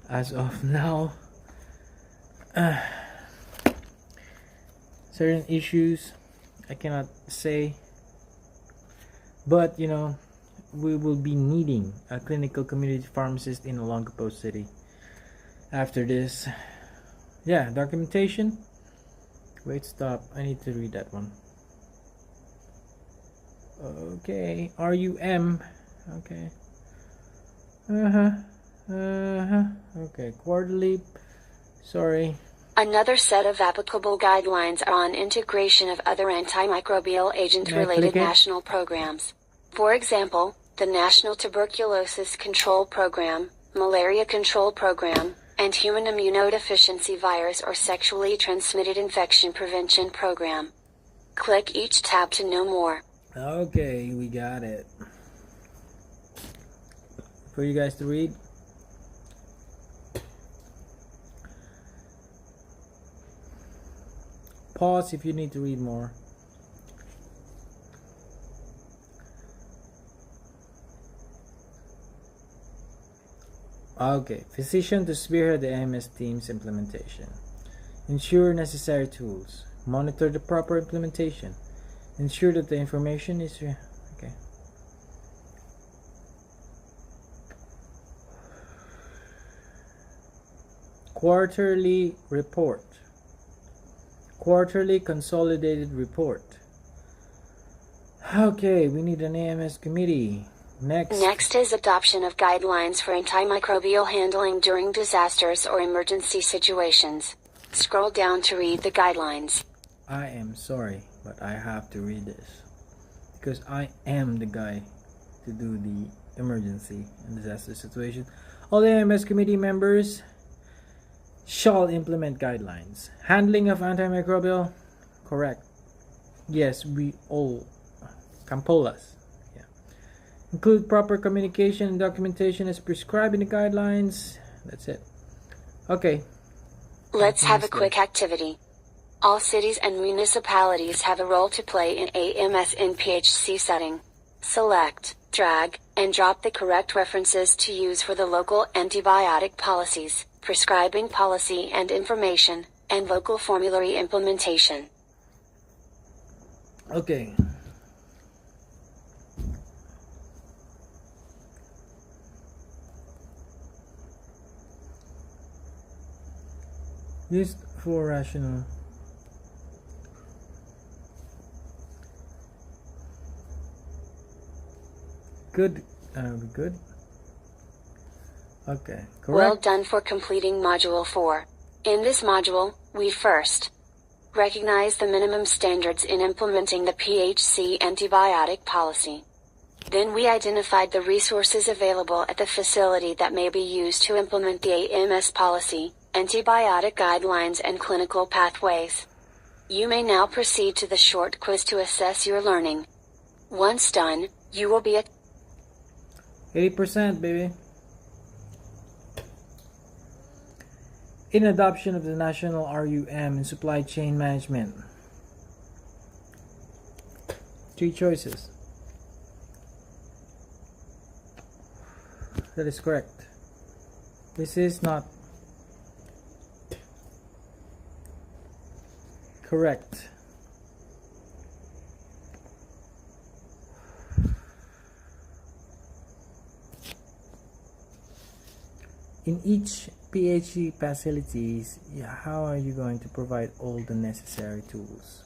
as of now. Certain issues I cannot say, but you know, we will be needing a clinical community pharmacist in Olongapo City after this. Yeah, documentation. Wait, stop. I need to read that one. Okay, RUM. Okay. Okay, quarterly. Sorry. Another set of applicable guidelines are on integration of other antimicrobial agent-related national programs. For example, the National Tuberculosis Control Program, Malaria Control Program, and Human Immunodeficiency Virus or Sexually Transmitted Infection Prevention Program. Click each tab to know more. Okay, we got it. For you guys to read. Pause if you need to read more. Okay, physician to spearhead the AMS team's implementation. Ensure necessary tools. Monitor the proper implementation. Ensure that the information is okay. Quarterly report. Quarterly consolidated report. Okay, we need an AMS committee. Next is adoption of guidelines for antimicrobial handling during disasters or emergency situations. Scroll down to read the guidelines. I am sorry, but I have to read this because I am the guy to do the emergency and disaster situation. All the AMS committee members shall implement guidelines. Handling of antimicrobial, correct. Yes, we all. Campolas. Yeah. Include proper communication and documentation as prescribed in the guidelines. That's it. Okay. Let's have a quick activity. All cities and municipalities have a role to play in AMS in PHC setting. Select, drag, and drop the correct references to use for the local antibiotic policies, prescribing policy and information, and local formulary implementation. Okay. Used for rational. Good. Good. Okay. Correct. Well done for completing Module 4. In this module, we first recognize the minimum standards in implementing the PHC antibiotic policy. Then we identified the resources available at the facility that may be used to implement the AMS policy, antibiotic guidelines and clinical pathways. You may now proceed to the short quiz to assess your learning. Once done, you will be at 80%, baby. In adoption of the National RUM in supply chain management. 3 choices. That is correct. This is not correct. In each PHC facilities, how are you going to provide all the necessary tools?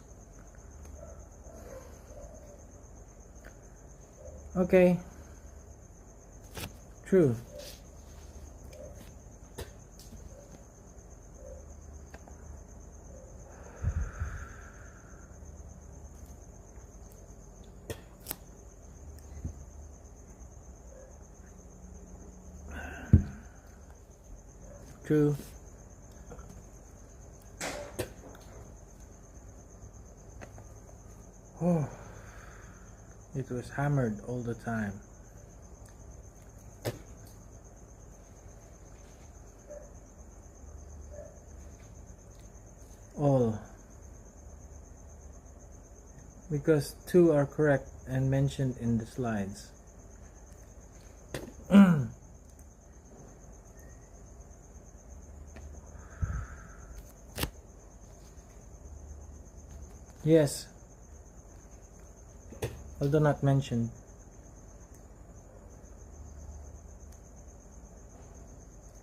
Okay. True. True. Oh, it was hammered all the time. all, because 2 are correct and mentioned in the slides. Yes, although not mentioned.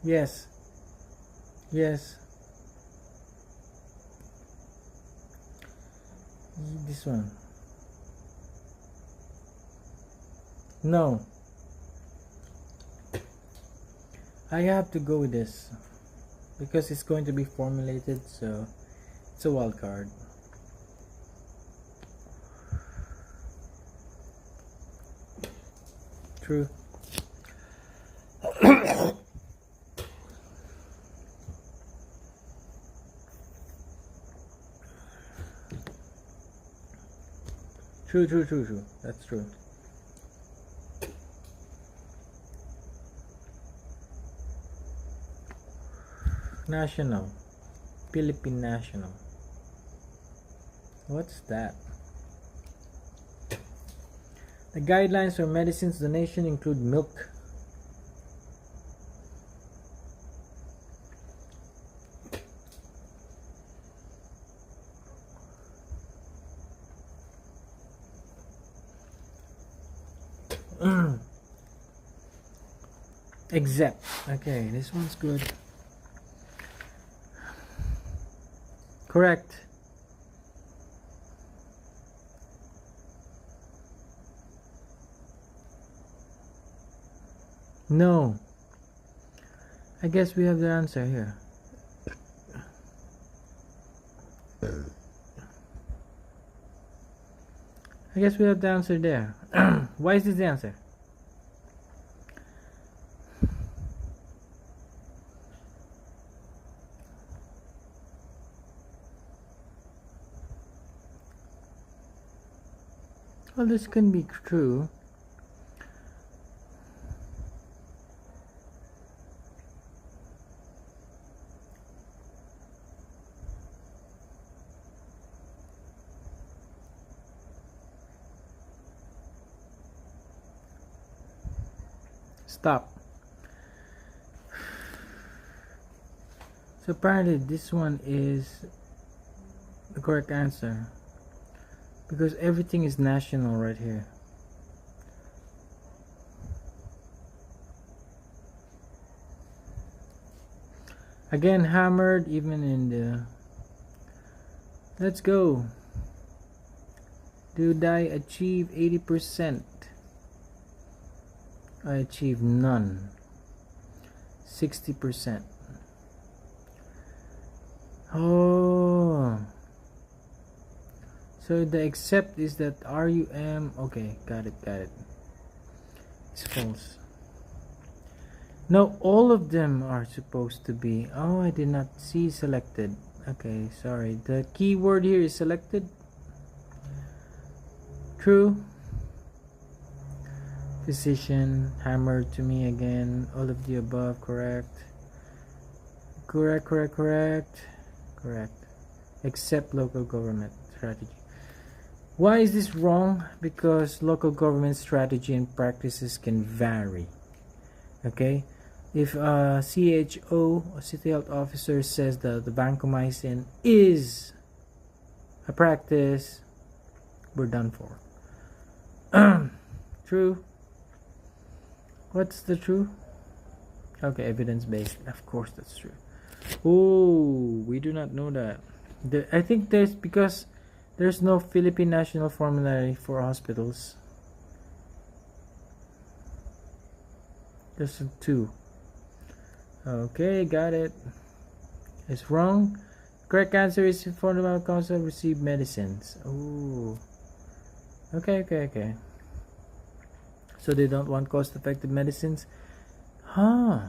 Yes, yes. This one. No, I have to go with this because it's going to be formulated, so it's a wild card. True. True. That's true. National. Philippine national. What's that? The guidelines for medicines donation include milk. Except, okay, this one's good. Correct. No. I guess we have the answer here. I guess we have the answer there. Why is this the answer? Well, this can be true. Stop. So apparently this one is the correct answer, because everything is national right here. Again, hammered even in the... Let's go. Did I achieve 80%? I achieved none. 60%. Oh. So the except is that RUM. Okay, got it. It's false. No, all of them are supposed to be. Oh, I did not see selected. Okay, sorry. The keyword here is selected. True. Physician, hammered to me again. All of the above, correct. Correct. Except local government strategy. Why is this wrong? Because local government strategy and practices can vary. Okay? If a CHO, a city health officer, says that the vancomycin is a practice, we're done for. True. What's the true? Okay, evidence-based. Of course that's true. Oh, we do not know that. I think there's, because there's no Philippine national formulary for hospitals. There's 2. Okay, got it. It's wrong. Correct answer is fundamental concept receive medicines. Oh. Okay. So they don't want cost-effective medicines? Huh.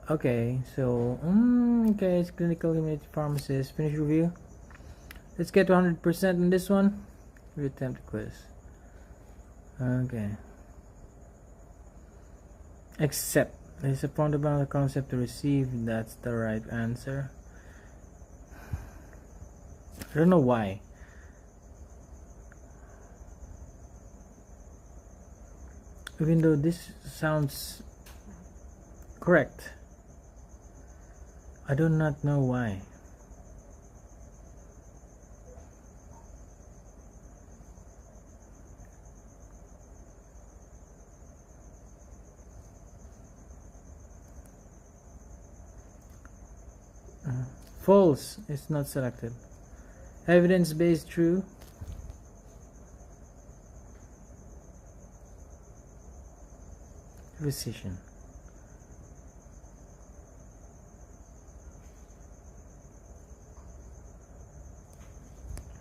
Okay, so okay, it's clinical community pharmacist. Finish review. Let's get to 100% on this one. Reattempt the quiz. Okay. Except. There's a fundamental concept to receive. That's the right answer. I don't know why. Even though this sounds correct, I do not know why. False is not selected. Evidence-based true. Physician.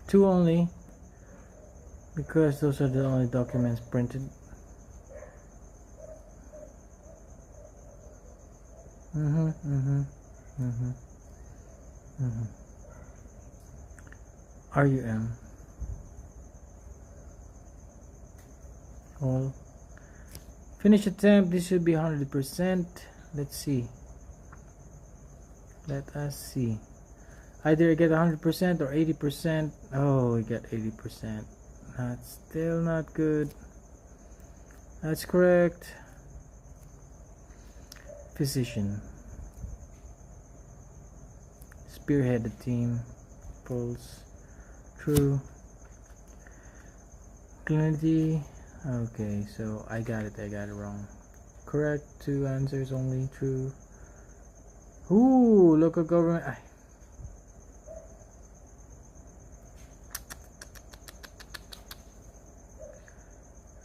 Two only, because those are the only documents printed. RUM. All. Finish attempt. This should be 100%. Let's see. Let us see. Either I get 100% or 80%. Oh, we got 80%. That's still not good. That's correct. Physician. Spearhead the team. False. True. Clinity. Okay, so I got it wrong. Correct. 2 answers only. True. Ooh, local government.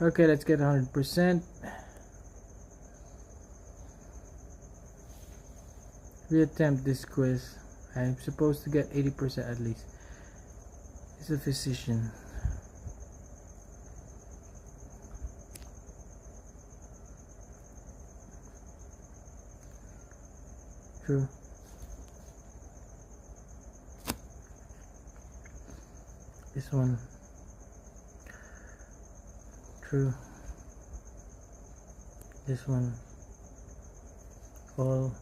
Okay, let's get 100%. Reattempt this quiz. I'm supposed to get 80% at least. It's a physician. True. This one. True. This one. All.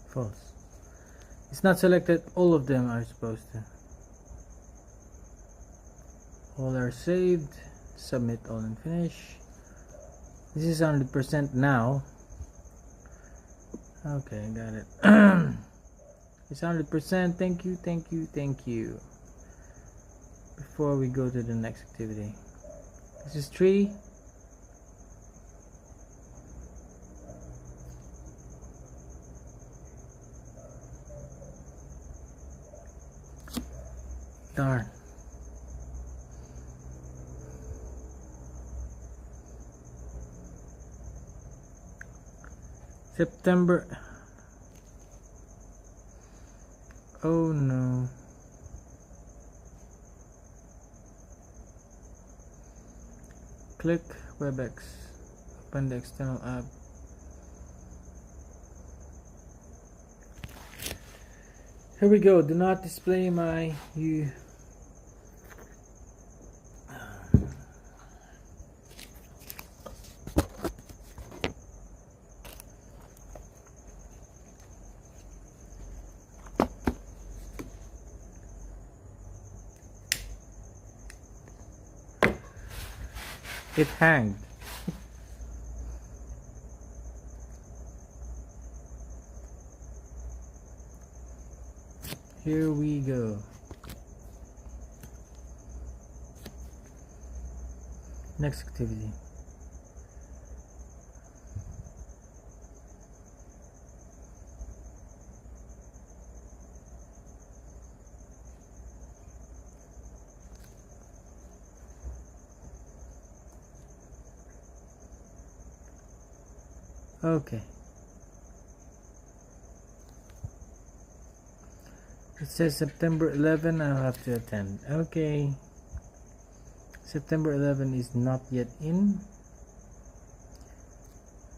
False. It's not selected. All of them are supposed to. All are saved. Submit all and finish. This is 100% now. Okay, got it. It's 100%. Thank you, thank you, thank you. Before we go to the next activity, this is 3. Darn. September. Oh no. Click WebEx. Open the external app. Here we go. Do not display my It hanged. Here we go. Next activity. Okay. It says September 11. I'll have to attend. Okay. September 11 is not yet in.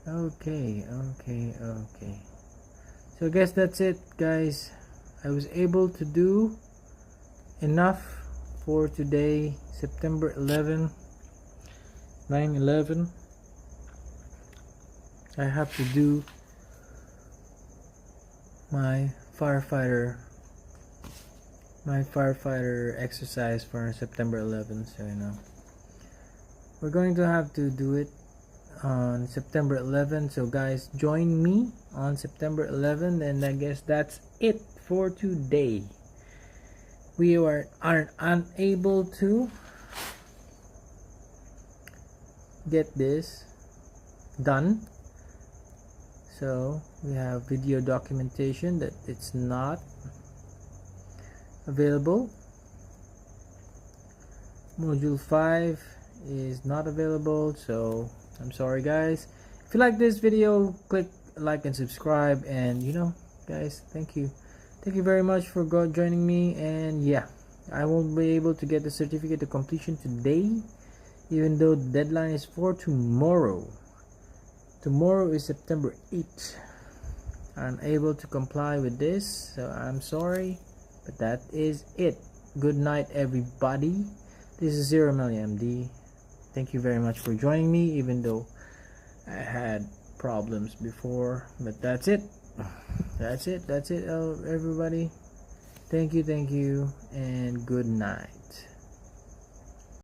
Okay. So I guess that's it, guys. I was able to do enough for today, September 11, 9/11. I have to do my firefighter exercise for September 11. So we're going to have to do it on September 11. So guys, join me on September 11, and I guess that's it for today. We are unable to get this done, so we have video documentation that it's not available. Module 5 is not available, so I'm sorry guys. If you like this video, click like and subscribe, and guys, thank you very much for joining me. And yeah, I won't be able to get the certificate of completion today, even though the deadline is for tomorrow. Tomorrow is September 8th. I'm able to comply with this, so I'm sorry, but that is it. Good night everybody. This is Zero Million MD. Thank you very much for joining me, even though I had problems before, but that's it. That's it, everybody. Thank you, and good night.